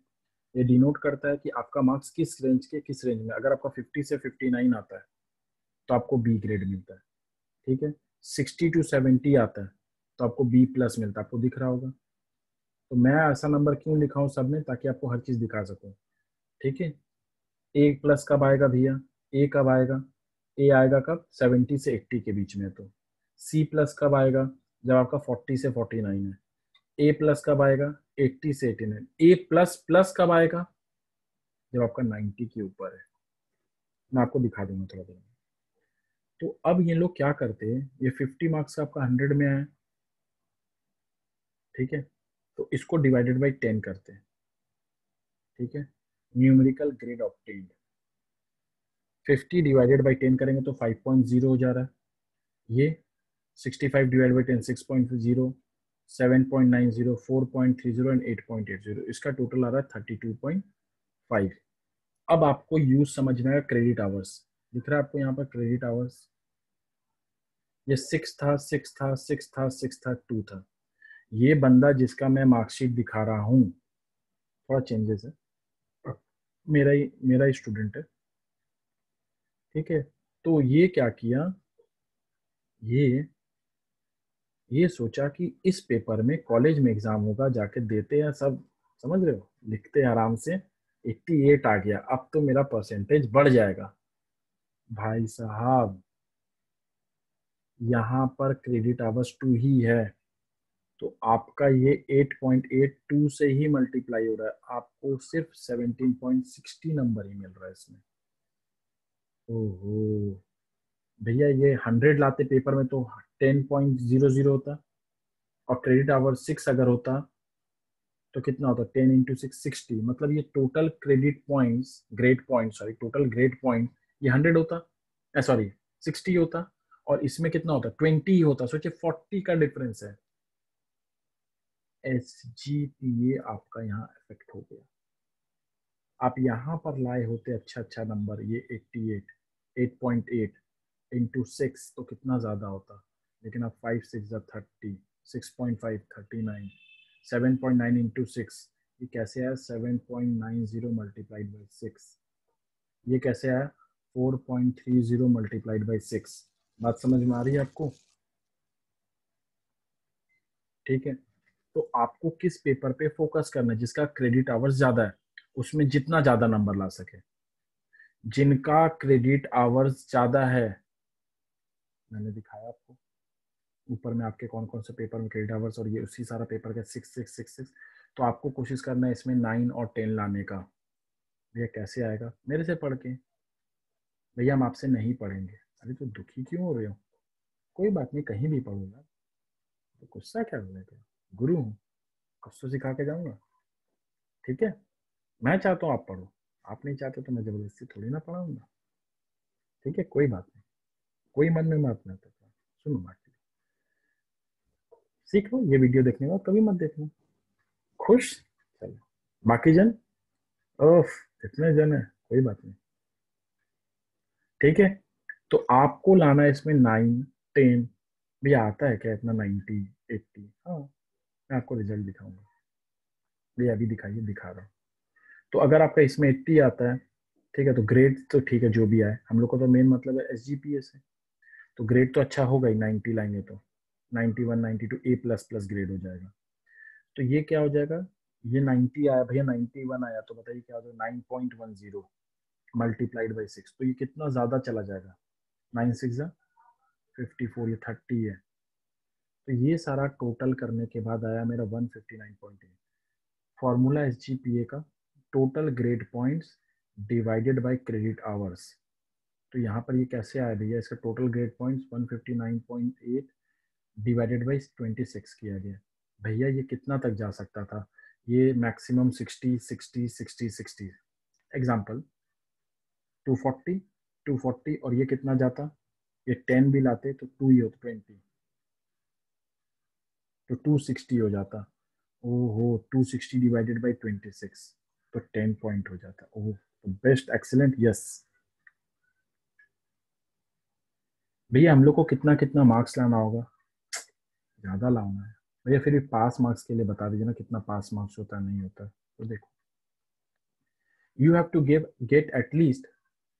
ये डिनोट करता है कि आपका मार्क्स किस रेंज में। अगर आपका 50 से 59 आता है तो आपको बी ग्रेड मिलता है। ठीक है, 60 टू 70 आता है तो आपको बी प्लस मिलता है, आपको दिख रहा होगा। तो मैं ऐसा नंबर क्यों लिखा हूँ सब में, ताकि आपको हर चीज दिखा सकूँ। ठीक है, ए प्लस कब आएगा भैया? ए कब आएगा? ए आएगा कब? 70 से 80 के बीच में। तो सी प्लस कब आएगा? जब आपका 40 से 49 है। ए प्लस कब आएगा? 80 से 89। ए प्लस प्लस कब आएगा? जब आपका 90 के ऊपर है। मैं आपको दिखा दूंगा थोड़ा देर में। तो अब ये लोग क्या करते हैं, ये 50 मार्क्स का आपका 100 में आया, ठीक है, तो इसको डिवाइडेड बाई 10 करते हैं, ठीक है, numerical grade obtained. 50 divided by 10 करेंगे तो 5.0 हो जा रहा है। ये 65 डिवाइड बाई 10 6.0, 7.90, 4.30 एंड 8.80, इसका टोटल आ रहा है 32.5। अब आपको यूज समझ में आएगा क्रेडिट आवर्स। दिख रहा है आपको यहाँ पर क्रेडिट आवर्स? ये 6 था, 6 था, 6 था, 6 था, 2 था। ये बंदा जिसका मैं मार्कशीट दिखा रहा हूँ, थोड़ा चेंजेस है, मेरा ही स्टूडेंट है, ठीक है। तो ये क्या किया, ये ये सोचा कि इस पेपर में कॉलेज में एग्जाम होगा, जाके देते हैं सब, समझ रहे हो, लिखते हैं आराम से। 88 आ गया, अब तो मेरा परसेंटेज बढ़ जाएगा। भाई साहब, यहाँ पर क्रेडिट आवर्स 2 ही है, तो आपका ये 8.82 से ही मल्टीप्लाई हो रहा है, आपको सिर्फ 17.60 नंबर ही मिल रहा है इसमें। ओहो भैया, ये 100 लाते पेपर में तो 10.00 होता, और क्रेडिट आवर 6 अगर होता तो कितना होता? 10 इंटू 6 60, मतलब ये total credit points, grade point, sorry total grade point ये 100 होता, सॉरी 60 होता, और इसमें कितना होता? 20 होता। सोचिए 40 का डिफरेंस है। SGPA आपका यहाँ इफेक्ट हो गया। आप यहाँ पर लाए होते अच्छा अच्छा नंबर, ये 88, 8.8 इंटू 6 तो कितना ज्यादा होता, लेकिन आप 5 6 30, 6.5 39, 7.9 इंटू 6, ये कैसे आया? 7.90 मल्टीप्लाइड बाई 6, ये कैसे आया? 4.30 मल्टीप्लाइड बाई 6। बात समझ में आ रही है आपको? ठीक है, तो आपको किस पेपर पे फोकस करना है? जिसका क्रेडिट आवर्स ज्यादा है, उसमें जितना ज्यादा नंबर ला सके। जिनका क्रेडिट आवर्स ज्यादा है, मैंने दिखाया आपको ऊपर में आपके कौन कौन से पेपर में क्रेडिट आवर्स, और ये उसी सारा पेपर का 6 6 6 6, तो आपको कोशिश करना है इसमें 9 और 10 लाने का। भैया कैसे आएगा? मेरे से पढ़ के। भैया हम आपसे नहीं पढ़ेंगे। अरे तो दुखी क्यों हो रहे हो? कोई बात नहीं, कहीं भी पढ़ूंगा, तो गुस्सा क्या कर लेते हो? गुरु हूँ, कुछ तो सिखा के जाऊंगा, ठीक है। मैं चाहता हूँ आप पढ़ो, आप नहीं चाहते तो मैं जबरदस्ती थोड़ी ना पढ़ाऊंगा, ठीक है, कोई बात नहीं, कोई मन में मत ना करता। सुनो बाकी, सीख लो, ये वीडियो देखने के बाद कभी मत देखना। खुश? चलो, बाकी जन, ओफ, इतने जन है, कोई बात नहीं, ठीक है। तो आपको लाना है इसमें 9 10। भैया आता है क्या इतना? 90 80? हाँ, मैं आपको रिजल्ट दिखाऊंगा। भैया अभी दिखाइए, दिखा रहा हूँ। तो अगर आपका इसमें 80 आता है, ठीक है, तो ग्रेड तो ठीक है, जो भी आए, हम लोग को तो मेन मतलब है SGPA से, तो ग्रेड तो अच्छा होगा ही। 90 लाएंगे तो 91 92 A प्लस प्लस ग्रेड हो जाएगा। तो ये क्या हो जाएगा? ये 90 आया भैया, 91 आया, तो बताइए क्या हो जाएगा? 9.10 मल्टीप्लाइड बाई 6, तो ये कितना ज्यादा चला जाएगा? 9 6 54, ये 30 है। तो ये सारा टोटल करने के बाद आया मेरा 159.8। फॉर्मूला SGPA का, total grade points divided by credit hours. तो यहाँ पर ये कैसे आया भैया? इसका total grade points 159.8 divided by 26 किया गया। भैया ये कितना तक जा सकता था? ये मैक्सिमम 60 60 60 60, एग्जाम्पल 240 240, और ये कितना जाता? ये 10 भी लाते तो 2 ही होता, 20, तो 260 हो जाता। ओहो, 260 डिवाइडेड बाई 26, तो 10 पॉइंट हो जाता। ओह, बेस्ट, एक्सीलेंट, यस। भैया हम लोग को कितना कितना मार्क्स लाना होगा? ज्यादा लाना है भैया, फिर भी पास मार्क्स के लिए बता दीजिए ना, कितना पास मार्क्स होता है, नहीं होता। तो देखो, you have to give get at least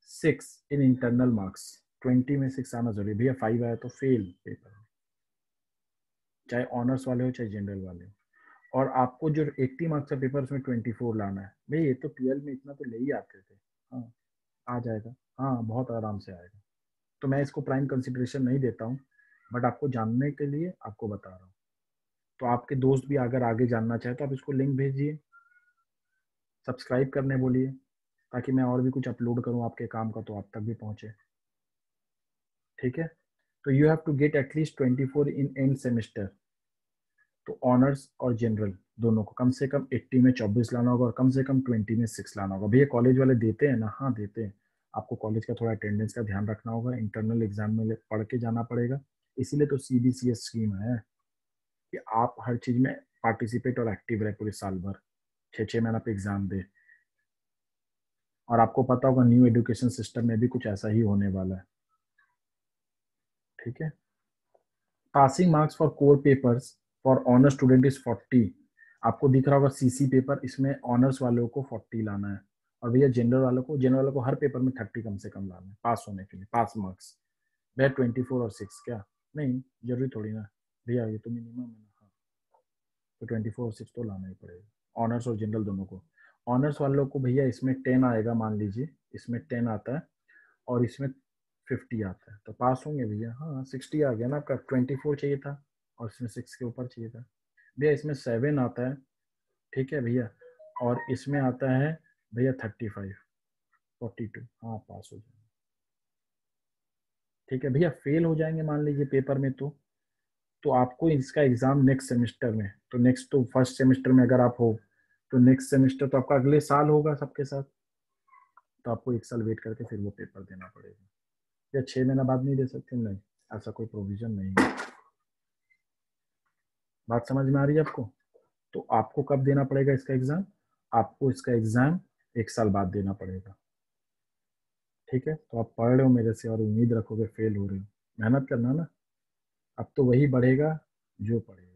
6 in internal marks. 20 में 6 आना जरूरी भैया, 5 आया तो फेल पेपर, चाहे ऑनर्स वाले हो चाहे जनरल वाले हो। और आपको जो 80 मार्क्स का पेपर, उसमें 24 लाना है। भैया ये तो 12 में इतना तो ले ही आते थे। हाँ, आ जाएगा, हाँ बहुत आराम से आएगा। तो मैं इसको प्राइम कंसिडरेशन नहीं देता हूँ, बट आपको जानने के लिए आपको बता रहा हूँ। तो आपके दोस्त भी अगर आगे जानना चाहे तो आप इसको लिंक भेजिए, सब्सक्राइब करने बोलिए, ताकि मैं और भी कुछ अपलोड करूं आपके काम का तो आप तक भी पहुंचे। ठीक है, तो you have to get at least 24 in end semester. तो ऑनर्स और जनरल दोनों को कम से कम 80 में 24 लाना होगा और कम से कम 20 में 6 लाना होगा। भैया कॉलेज वाले देते हैं ना? हाँ देते हैं। आपको कॉलेज का थोड़ा अटेंडेंस का ध्यान रखना होगा, इंटरनल एग्जाम में पढ़ के जाना पड़ेगा। इसीलिए तो CBCS स्कीम है कि आप हर चीज में पार्टिसिपेट और एक्टिव रहे पूरे साल भर, 6 महीना पे एग्जाम दे। और आपको पता होगा न्यू एजुकेशन सिस्टम में भी कुछ ऐसा ही होने वाला है। ठीक है, passing marks for core papers for honour student is 40। आपको दिख रहा होगा CC पेपर, इसमें ऑनर्स वालों को 40 लाना है। और भैया जनरल वालों को हर पेपर में 30 कम से कम लाना है पास होने के लिए, पास मार्क्स। भैया 24 और 6 क्या? नहीं जरूरी थोड़ी ना भैया, ये तो मिनिमम है ना। हाँ, तो 24 और 6 तो लाना ही पड़ेगा ऑनर्स और जनरल दोनों को। ऑनर्स वालों को भैया इसमें 10 आएगा, मान लीजिए इसमें 10 आता है और इसमें 50 आता है, तो पास होंगे भैया। हाँ 60 आ गया ना आपका, 24 चाहिए था और इसमें 6 के ऊपर चाहिए था। भैया इसमें 7 आता है, ठीक है भैया, और इसमें आता है भैया 35, 42, हाँ पास हो जाएंगे। ठीक है भैया, फेल हो जाएंगे मान लीजिए पेपर में तो आपको इसका एग्जाम नेक्स्ट सेमेस्टर में, तो नेक्स्ट तो फर्स्ट सेमेस्टर में अगर आप हो तो नेक्स्ट सेमेस्टर तो आपका अगले साल होगा सबके साथ, तो आपको 1 साल वेट करके फिर वो पेपर देना पड़ेगा। या 6 महीना बाद नहीं दे सकते? नहीं, ऐसा कोई प्रोविजन नहीं है। बात समझ में आ रही है आपको? तो आपको कब देना पड़ेगा इसका एग्जाम? आपको इसका एग्जाम 1 साल बाद देना पड़ेगा। ठीक है, तो आप पढ़ रहे हो मेरे से और उम्मीद रखोगे फेल हो रहे हो, मेहनत करना ना। अब तो वही बढ़ेगा जो पढ़ेगा।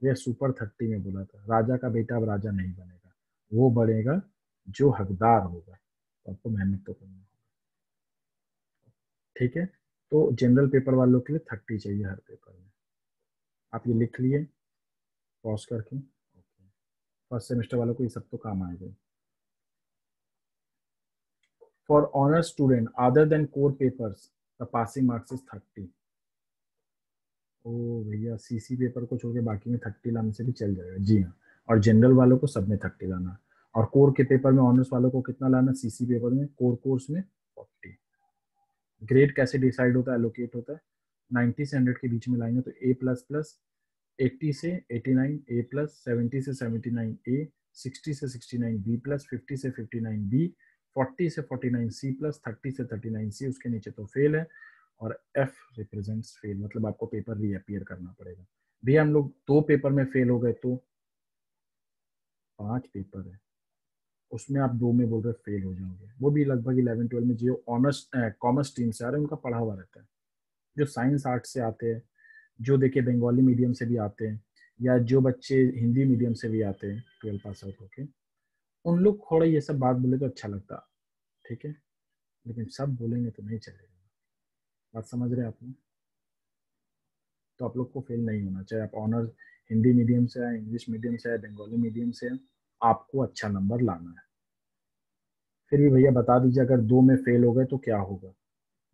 ये सुपर 30 में बोला था, राजा का बेटा अब राजा नहीं बनेगा, वो बढ़ेगा जो हकदार होगा। तो आपको मेहनत तो करनी होगी। ठीक है, तो जनरल पेपर वालों के लिए 30 चाहिए हर पेपर में। आप ये लिख लिए पॉज करके। ओके, फर्स्ट सेमेस्टर वालों को ये सब तो काम आएगा। For honour student other than core papers the passing marks is 30। ओ भैया, CC पेपर को छोड़ के बाकी में 30 लाने से भी चल जाएगा। जी हाँ, और जनरल वालों को सब में 30 लाना। और कोर के पेपर में ऑनर्स वालों को कितना लाना? CC पेपर में कोर कोर्स में 40। ग्रेड कैसे डिसाइड होता है, एलोकेट होता है? 90 से 100 के बीच में लाएंगे तो A++, 80 से 89 A+, 70 से 79 A, 60 से 69 B+, 50 से 59 B, 40 से 49 C+, 30 से 39 C, उसके नीचे तो फेल है। और F रिप्रेजेंट्स फेल, मतलब आपको पेपर रीअपियर करना पड़ेगा। भैया हम लोग 2 पेपर में फेल हो गए तो 5 पेपर है, उसमें आप 2 में बोल रहे फेल हो जाओगे, वो भी लगभग 11-12 में जो ऑनर्स कॉमर्स स्ट्रीम से आ रहे हैं उनका पढ़ा हुआ रहता है। जो साइंस आर्ट से आते हैं, जो देखिए बंगाली मीडियम से भी आते हैं, या जो बच्चे हिंदी मीडियम से भी आते हैं 12 पास आउट होके, उन लोग थोड़ा ये सब बात बोले तो अच्छा लगता। ठीक है, लेकिन सब बोलेंगे तो नहीं चलेगा। बात समझ रहे हैं आप लोग? तो आप लोग को फेल नहीं होना, चाहे आप ऑनर्स हिंदी मीडियम से आए, इंग्लिश मीडियम से आए, बंगाली मीडियम से आए, आपको अच्छा नंबर लाना है। फिर भी भैया बता दीजिए, अगर 2 में फेल हो गए तो क्या होगा?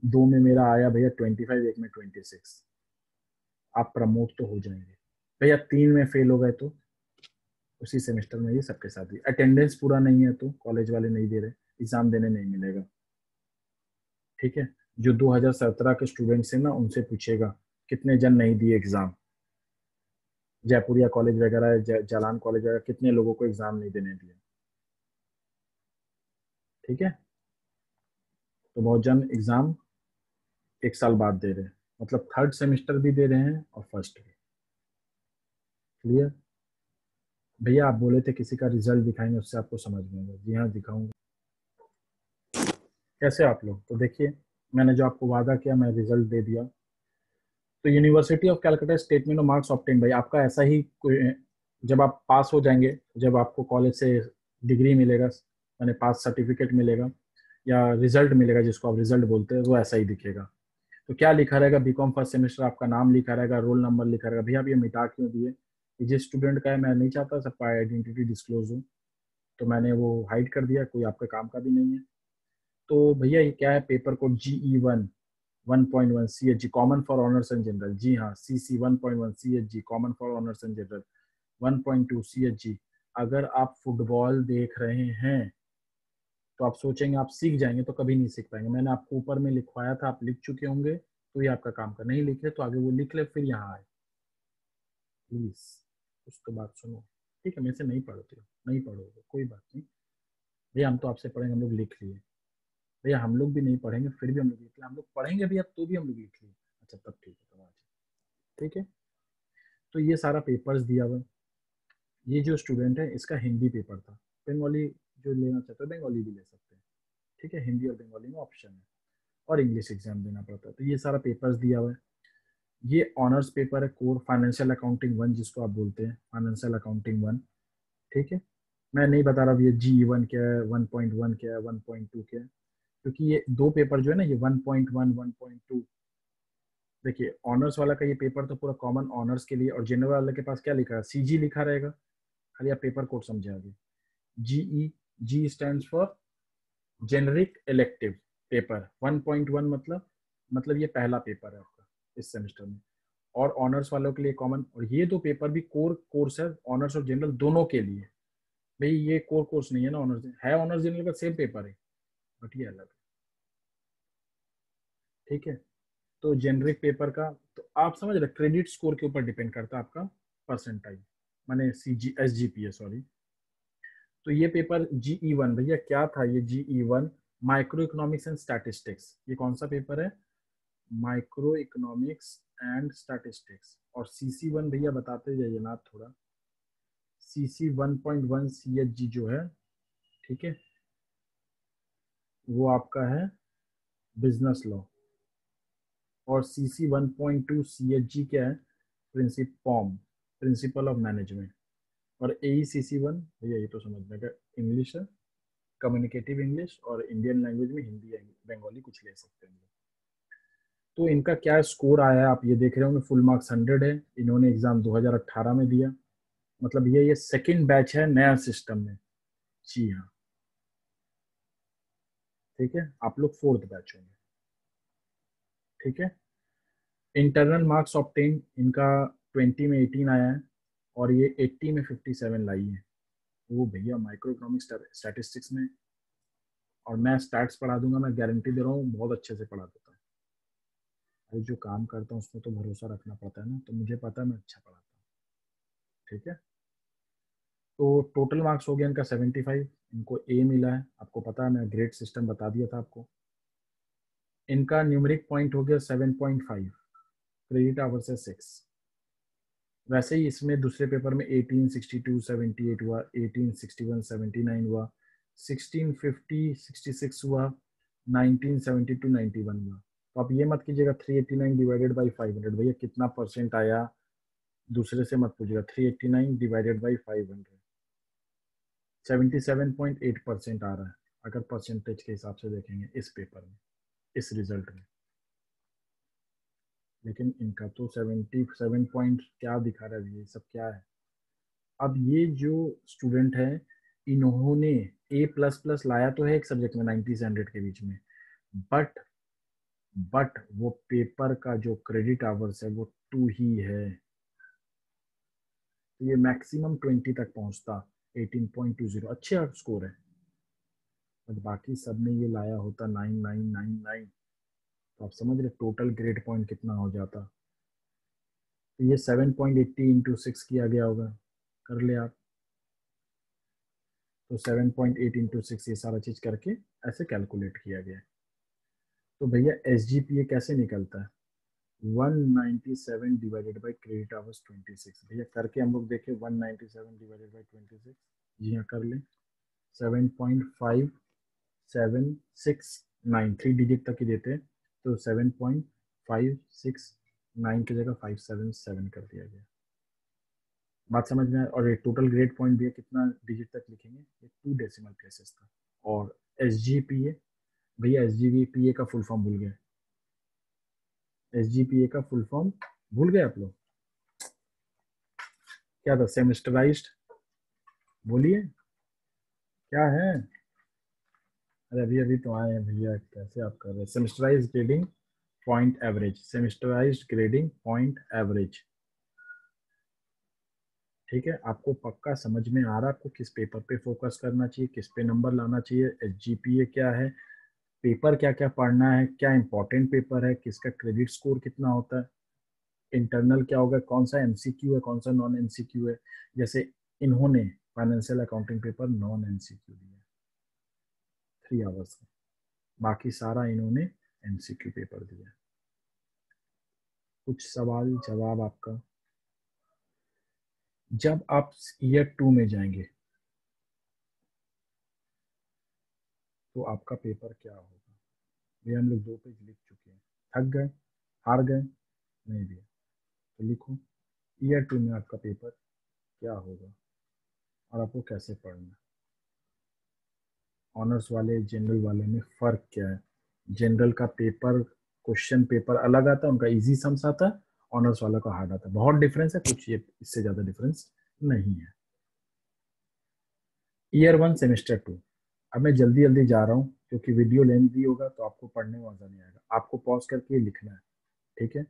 2 में मेरा आया भैया 25, एक में 26, आप प्रमोट तो हो जाएंगे। भैया 3 में फेल हो गए तो उसी सेमेस्टर में ये सबके साथ ही, अटेंडेंस पूरा नहीं है तो कॉलेज वाले नहीं दे रहे, एग्जाम देने नहीं मिलेगा। ठीक है, जो 2017 के स्टूडेंट्स हैं ना उनसे पूछेगा कितने जन नहीं दिए एग्जाम, जयपुरिया कॉलेज वगैरह, जालान कॉलेज वगैरह, कितने लोगों को एग्जाम नहीं देने दिए। ठीक है, तो बहुत जन एग्जाम 1 साल बाद दे रहे हैं, मतलब थर्ड सेमेस्टर भी दे रहे हैं और फर्स्ट भी। क्लियर? भैया आप बोले थे किसी का रिजल्ट दिखाएंगे, उससे आपको समझ में आएगा। जी हाँ दिखाऊंगा। कैसे आप लोग? तो देखिए, मैंने जो आपको वादा किया मैं रिजल्ट दे दिया। तो university of Calcutta statement of marks obtain, भाई आपका ऐसा ही कोई, जब आप पास हो जाएंगे, जब आपको कॉलेज से डिग्री मिलेगा, यानी पास सर्टिफिकेट मिलेगा या रिजल्ट मिलेगा, जिसको आप रिजल्ट बोलते हैं, वो ऐसा ही दिखेगा। तो क्या लिखा रहेगा? बीकॉम फर्स्ट सेमेस्टर, आपका नाम लिखा रहेगा, रोल नंबर लिखा रहेगा। भैया आप ये मिटा क्यों दिए? ये जिस स्टूडेंट का है, मैं नहीं चाहता सबका आइडेंटिटी डिस्क्लोज हो, तो मैंने वो हाइड कर दिया, कोई आपके काम का भी नहीं है। तो भैया ये क्या है? Paper code GE1, 1.1 CHG common for honours and general, जी हाँ CC 1.1 CHG common for honours and general, 1.2 CHG। अगर आप फुटबॉल देख रहे हैं तो आप सोचेंगे आप सीख जाएंगे, तो कभी नहीं सीख पाएंगे। मैंने आपको ऊपर में लिखवाया था, आप लिख चुके होंगे, तो ये आपका काम का नहीं लिखे तो आगे वो लिख ले, फिर यहाँ आए प्लीज, कुछ तो बात सुनो। ठीक है, मेरे से नहीं पढ़ते हो, नहीं पढ़ोगे कोई बात नहीं भैया, हम तो आपसे पढ़ेंगे, हम लोग लिख लिए भैया, हम लोग भी नहीं पढ़ेंगे फिर भी हम लोग लिख लिए, हम लोग पढ़ेंगे भैया तो भी हम लोग लिख लिए। अच्छा तब ठीक है, तब आज ठीक है। तो ये सारा पेपर्स दिया हुआ है। ये जो स्टूडेंट है इसका हिंदी पेपर था, बंगाली जो लेना चाहते हो बंगाली भी ले सकते हैं, ठीक है, हिंदी और बंगाली में ऑप्शन है, और इंग्लिश एग्जाम देना पड़ता है। तो ये सारा पेपर्स दिया हुआ है। ये ऑनर्स पेपर है, कोर फाइनेंशियल अकाउंटिंग 1 जिसको आप बोलते हैं, फाइनेंशियल अकाउंटिंग 1, ठीक है। मैं नहीं बता रहा ये GE1 क्या है, 1.1 क्या है, 1.2 क्या है, क्योंकि ये दो पेपर जो है ना, ये 1.1 1.2, देखिए ऑनर्स वाला का ये पेपर तो पूरा कॉमन ऑनर्स के लिए, और जनरल वाले के पास क्या लिखा है, CG लिखा रहेगा, खाली आप पेपर कोड समझे आगे। GE, G stands for generic elective paper, 1.1 मतलब ये पहला पेपर है आपका इस सेमेस्टर में, और ऑनर्स वालों के लिए कॉमन। और ये दो पेपर भी कोर कोर्स है, ऑनर्स और जनरल दोनों के लिए। भाई ये कोर कोर्स नहीं है ना, ऑनर्स है, ऑनर्स जनरल का सेम पेपर है, बट ये अलग है, ठीक है। तो जेनरिक पेपर का तो आप समझ रहे, क्रेडिट स्कोर के ऊपर डिपेंड करता है आपका परसेंटाइल, माने SGPA सॉरी। तो ये पेपर GE1 भैया क्या था, ये GE1 micro economics and statistics, ये कौन सा पेपर है, माइक्रो इकोनॉमिक्स एंड स्टैटिस्टिक्स। और CC1 भैया बताते जाइए ना थोड़ा, CC 1.1 CHG जो है, ठीक है, वो आपका है बिजनेस लॉ, और CC 1.2 CHG क्या है, प्रिंसिपल ऑफ मैनेजमेंट। और AECC1 भैया ये तो समझने का इंग्लिश है, कम्युनिकेटिव इंग्लिश, और इंडियन लैंग्वेज में हिंदी बंगाली कुछ ले सकते हैं। तो इनका क्या स्कोर आया है आप ये देख रहे होंगे, फुल मार्क्स 100 है, इन्होंने एग्जाम 2018 में दिया, मतलब ये सेकंड बैच है नया सिस्टम में, जी हाँ, ठीक है, आप लोग फोर्थ बैच होंगे, ठीक है। इंटरनल मार्क्स ऑब्टेन इनका 20 में 18 आया है, और ये 80 में 57 लाई है, वो भैया माइक्रो इकोनॉमिक्स स्टैटिस्टिक्स में, और मैं स्टैट्स पढ़ा दूंगा, मैं गारंटी दे रहा हूँ बहुत अच्छे से पढ़ा देता हूँ। अरे जो काम करता हूँ उसमें तो भरोसा रखना पड़ता है ना, तो मुझे पता है मैं अच्छा पढ़ाता हूँ, ठीक है। तो टोटल मार्क्स हो गया इनका 75, इनको A मिला है, आपको पता है मैं ग्रेड सिस्टम बता दिया था आपको। इनका न्यूमेरिक पॉइंट हो गया 7.5, क्रेडिट आवर्स है 6। वैसे ही इसमें दूसरे पेपर में 1862 78 हुआ, 1861 79 हुआ, 1650 66 हुआ, 1972 91 हुआ। तो आप ये मत कीजिएगा 389 डिवाइडेड बाई 500 भैया कितना परसेंट आया, दूसरे से मत पूछिएगा, 389 डिवाइडेड बाई 500 77.8% आ रहा है, अगर परसेंटेज के हिसाब से देखेंगे इस पेपर में, इस रिजल्ट में। लेकिन इनका तो 77 पॉइंट क्या दिखा रहा है, ये सब क्या है। अब ये जो स्टूडेंट है, इन्होंने A++ लाया तो है एक सब्जेक्ट में 90 से 100 के बीच में, बट वो पेपर का जो क्रेडिट आवर्स है वो 2 ही है, तो ये मैक्सिमम 20 तक पहुंचता, 18.20 अच्छे स्कोर है। बट बाकी सब में ये लाया होता 9999, तो आप समझ रहे टोटल ग्रेड पॉइंट कितना हो जाता। तो ये 7.80 इंटू 6 किया गया होगा, कर ले आप, तो 7.8 इंटू 6 ये सारा चीज करके ऐसे कैलकुलेट किया गया। तो भैया SGPA कैसे निकलता है, 197 डिवाइडेड बाई क्रेडिट आवर्स 26, भैया करके हम लोग देखे 197 डिवाइडेड बाई 26, जी हाँ कर ले, 7.5769, 3 डिजिट तक ही देते हैं, तो 7.569 की जगह 577 कर दिया गया। बात समझ में आए। और ये टोटल ग्रेड पॉइंट भी कितना डिजिट तक लिखेंगे, ये 2 डेसिमल प्लेसेस था। और SGPA भैया, SGPA का फुल फॉर्म भूल गए, SGPA का फुल फॉर्म भूल गए आप लोग, क्या था, सेमेस्टराइज्ड, बोलिए क्या है। अरे अभी अभी तो आए हैं भैया, कैसे आप कर रहे हैं, semesterized grading point average, semesterized grading point average. ठीक है, आपको पक्का समझ में आ रहा है आपको किस पेपर पे फोकस करना चाहिए, किस पे नंबर लाना चाहिए, एसजीपीए क्या है, पेपर क्या क्या पढ़ना है, क्या इंपॉर्टेंट पेपर है, किसका क्रेडिट स्कोर कितना होता है, इंटरनल क्या होगा, कौन सा एमसीक्यू है, कौन सा नॉन एमसीक्यू है। जैसे इन्होंने financial accounting paper non MCQ दिया 3 आवर्स का, बाकी सारा इन्होंने एमसीक्यू पेपर दिया। कुछ सवाल जवाब आपका। जब आप ईयर 2 में जाएंगे तो आपका पेपर क्या होगा। ये हम लोग 2 पेज लिख चुके हैं, थक गए, हार गए, नहीं दिया, तो लिखो ईयर 2 में आपका पेपर क्या होगा और आपको कैसे पढ़ना। ऑनर्स वाले जनरल वाले में फ़र्क क्या है। जनरल का पेपर क्वेश्चन पेपर अलग आता है, उनका इजी सम्स आता है, ऑनर्स वाला का हार्ड आता है। बहुत डिफरेंस है, कुछ ये इससे ज़्यादा डिफरेंस नहीं है। Year 1 semester 2। अब मैं जल्दी जल्दी जा रहा हूँ क्योंकि वीडियो लेंथी होगा तो आपको पढ़ने में मज़ा नहीं आएगा। आपको पॉज करके लिखना है, ठीक है।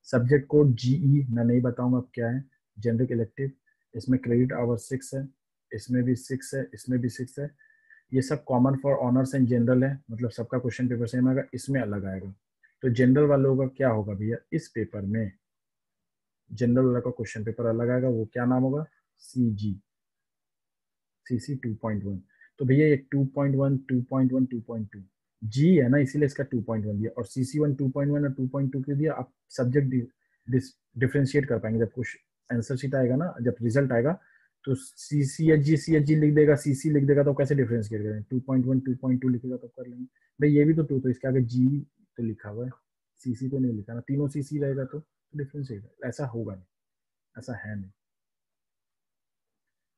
सब्जेक्ट कोड जीई मैं नहीं बताऊंगा अब क्या है। जनरिक इलेक्टिव, इसमें क्रेडिट आवर 6 है, इसमें भी 6 है, इसमें भी 6 है। ये सब common for honours and general है, मतलब सबका क्वेश्चन पेपर सेम आएगा, इसमें अलग आएगा। तो जनरल वालों का क्या होगा भैया, इस पेपर में जनरल वाला का क्वेश्चन पेपर अलग आएगा, वो क्या नाम होगा, सीजी, सीसी 2.1। तो भैया ये 2.1 2.1 2.2 जी है ना, इसीलिए इसका 2.1 दिया, और CC1 2.1 और 2.2 क्यों दिया, आप सब्जेक्ट डिफ्रेंशिएट कर पाएंगे जब कुछ आंसर शीट आएगा ना, जब रिजल्ट आएगा तो CCHG लिख देगा, CC लिख देगा, तो कैसे डिफ्रेंशिएट करेंगे, 2.1 2.2 लिखेगा तो कर लेंगे। भाई ये भी तो 2, तो इसके आगे जी तो लिखा हुआ है, CC तो नहीं लिखा ना, तीनों CC रहेगा तो डिफ्रेंशिएट, ऐसा होगा नहीं, ऐसा है नहीं।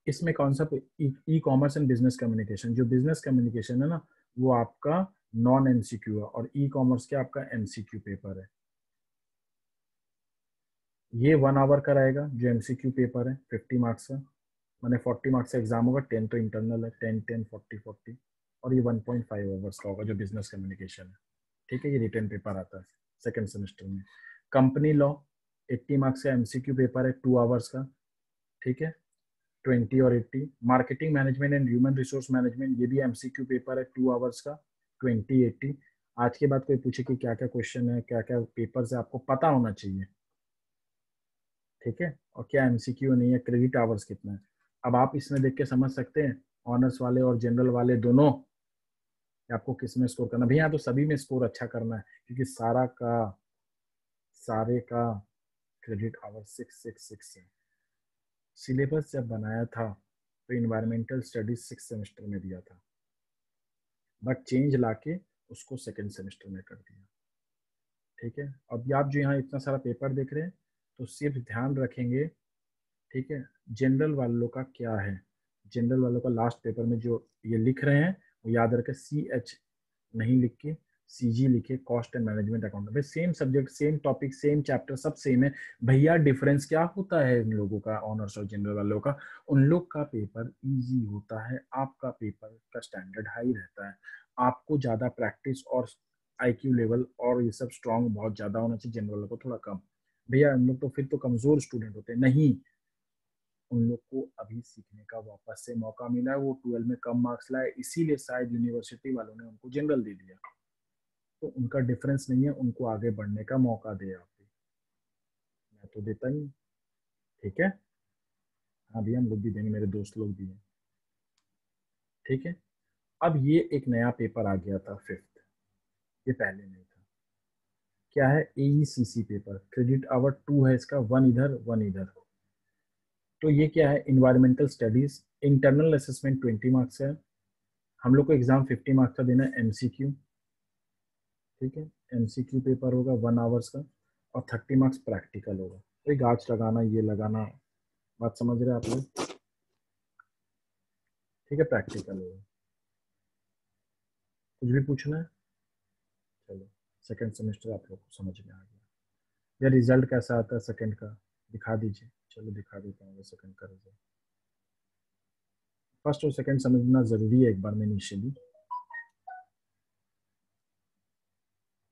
इसमें कौन सा e commerce and business communication, जो बिजनेस कम्युनिकेशन है ना वो आपका नॉन एमसीक्यू है, और ई कॉमर्स क्या आपका एमसीक्यू पेपर है। ये 1 आवर का रहेगा जो एमसीक्यू पेपर है, 50 मार्क्स का, मैंने 40 मार्क्स का एग्जाम होगा, 10 तो इंटरनल है, 10 10 40 40, और ये 1.5 आवर्स का होगा जो बिजनेस कम्युनिकेशन है। ठीक है, ये रिटर्न पेपर आता है सेकेंड सेमेस्टर में। कंपनी लॉ 80 मार्क्स का एमसीक्यू पेपर है, 2 आवर्स का, ठीक है, 20 और 80। Marketing management and human resource management, ये भी एमसीक्यू पेपर है, 2 आवर्स का, 20 80। आज के बाद कोई पूछे कि क्या क्या क्वेश्चन है, क्या क्या पेपर है, आपको पता होना चाहिए, ठीक है, और क्या एमसीक्यू नहीं है, क्रेडिट आवर्स कितना है। अब आप इसमें देख के समझ सकते हैं ऑनर्स वाले और जनरल वाले दोनों कि आपको किस में स्कोर करना। भैया तो सभी में स्कोर अच्छा करना है, क्योंकि सारे का क्रेडिट आवर 6 है। सिलेबस जब बनाया था तो इन्वायरमेंटल स्टडीज 6 सेमेस्टर में दिया था, बट चेंज लाके उसको सेकेंड सेमेस्टर में कर दिया, ठीक है। अब आप जो यहाँ इतना सारा पेपर देख रहे हैं तो सिर्फ ध्यान रखेंगे, ठीक है, जनरल वालों का क्या है। जनरल वालों का लास्ट पेपर में जो ये लिख रहे हैं वो याद रखें, CH नहीं लिख के CG लिखे, कॉस्ट एंड मैनेजमेंट अकाउंट। भाई same subject, same topic, same chapter, सब सेम है। भैया डिफरेंस क्या होता है इन लोगों का, ऑनर्स और जनरल वालों का, उन लोग का पेपर इजी होता है, आपका पेपर का स्टैंडर्ड हाई रहता है। आपको ज्यादा प्रैक्टिस और IQ लेवल और ये सब स्ट्रांग बहुत ज्यादा होना चाहिए, जनरल वालों को थोड़ा कम। भैया हम लोग तो फिर तो कमजोर स्टूडेंट होते हैं, नहीं, उन लोग को अभी सीखने का वापस से मौका मिला है। वो 12 में कम मार्क्स लाए, इसीलिए शायद यूनिवर्सिटी वालों ने उनको जनरल दे दिया। तो उनका डिफरेंस नहीं है, उनको आगे बढ़ने का मौका दे आप भी, मैं तो देता ही हूँ, ठीक है। हाँ भैया हम लोग भी देंगे, मेरे दोस्त लोग भी हैं, ठीक है। अब ये एक नया पेपर आ गया था 5th, ये पहले नहीं था। क्या है, AECC पेपर, क्रेडिट आवर 2 है इसका, 1 इधर 1 इधर। तो ये क्या है, environmental studies, internal assessment 20 marks है, हम लोग को एग्जाम 50 मार्क्स का देना है, MCQ, ठीक है। MCQ पेपर होगा 1 आवर्स का, और 30 मार्क्स प्रैक्टिकल होगा। तो गाछ लगाना, ये लगाना, बात समझ रहे हैं आप लोग, ठीक है, प्रैक्टिकल होगा। कुछ भी पूछना है, चलो सेकंड सेमेस्टर आप लोग को समझ में आ गया। या रिजल्ट कैसा आता है सेकंड का, दिखा दीजिए, चलो दिखा देता हूँ सेकंड का रिजल्ट। फर्स्ट और सेकंड समझना जरूरी है एक बार में इनिशियली,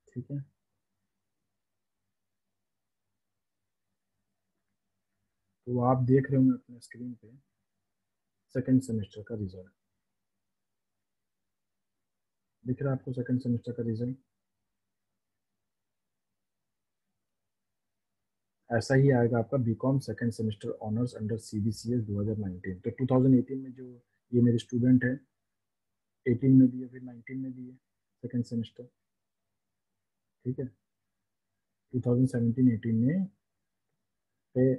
ठीक है। तो आप देख रहे होंगे अपने स्क्रीन पे सेकेंड सेमेस्टर का रिजल्ट दिख रहा है आपको। सेकेंड सेमेस्टर का रिजल्ट ऐसा ही आएगा आपका, BCom second semester honours under CBCS 2019। तो 2018 में जो ये मेरे स्टूडेंट है 18 में दिए, फिर 19 में दिए सेकेंड सेमेस्टर, ठीक है। 2017-18 में पे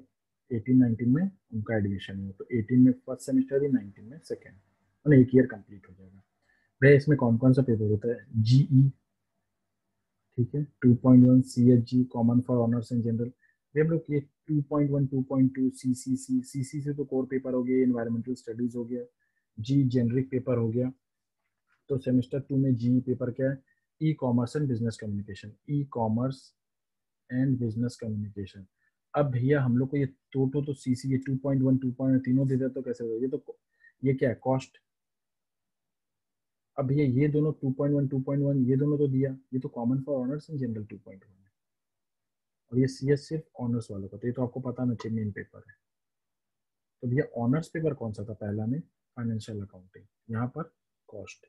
18-19 में उनका एडमिशन है, तो 18 में फर्स्ट सेमेस्टर ही, 19 में सेकेंड, मतलब एक ईयर कंप्लीट हो जाएगा। भैया इसमें कौन कौन सा पेपर होता है? GE, ठीक है, 2.1 CHG common for honours and general. हम लोग ये 2.1 2.2 CCC से तो कोर पेपर हो गया, एनवायरमेंटल स्टडीज हो गया, जी जेनरिक पेपर हो गया। तो सेमेस्टर 2 में जी पेपर क्या है? E commerce and business communication, e commerce and business communication. अब भैया हम लोग को ये तो CC ये 2.1 2.1 तीनों दे देते तो कैसे होगा? ये तो ये क्या है? कॉस्ट। अब भैया ये दोनों 2.1 2.1 ये दोनों तो दिया, ये तो common for honours and general 2.1 है, और ये CS सिर्फ ऑनर्स वालों का, तो ये तो आपको पता ना चाहिए मेन पेपर है। तो भैया ऑनर्स पेपर कौन सा था पहला में? फाइनेंशियल अकाउंटिंग, यहाँ पर कॉस्ट,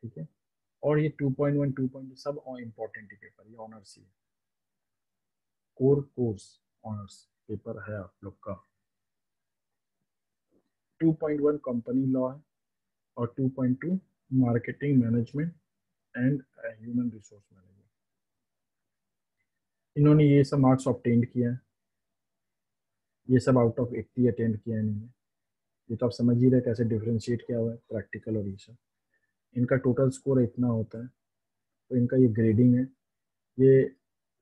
ठीक है। और ये 2.1 2.2 सब इंपॉर्टेंट ही पेपर, ये ऑनर्स ही है, कोर कोर्स ऑनर्स पेपर है आप लोग का। 2.1 कंपनी लॉ है, और 2.2 marketing management and human resource management. इन्होंने ये सब मार्क्स ऑब्टेन किया है, ये सब आउट ऑफ 80 अटेंड किया है इन्होंने। ये तो आप समझ ही रहे कैसे डिफ्रेंशिएट किया हुआ है प्रैक्टिकल और ये सब। इनका टोटल स्कोर इतना होता है, तो इनका ये ग्रेडिंग है। ये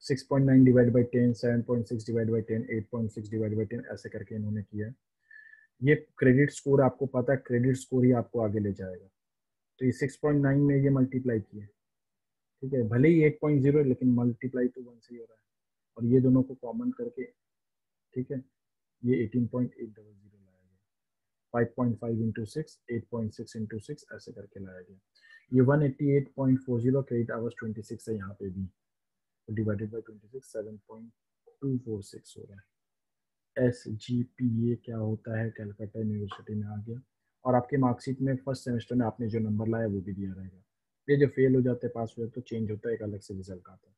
6.9 divide by 10, 7.6 divide by 10, 8.6 divide by 10 ऐसे करके इन्होंने किया है। ये क्रेडिट स्कोर आपको पता है, क्रेडिट स्कोर ही आपको आगे ले जाएगा। तो ये 6.9 में ये मल्टीप्लाई किए, ठीक है, भले ही 8.0 है लेकिन मल्टीप्लाई तो 1 से ही हो रहा है, और ये दोनों को कॉमन करके, ठीक है, ये 18.800 लाया गया। 5.5 इंटू 6, 8.6 इंटू 6 ऐसे करके लाया गया। ये 188.40 क्रेडिट आवर्स 26 है यहाँ पे भी, तो डिवाइडेड बाई 26 7.246 हो रहा है। SGPA क्या होता है? कैलकाटा यूनिवर्सिटी में आ गया। और आपके मार्कशीट में फर्स्ट सेमेस्टर में आपने जो नंबर लाया वो भी दिया रहेगा। ये जो फेल हो जाते हैं, पास हो जाते तो चेंज होता है, एक अलग से रिजल्ट आता है,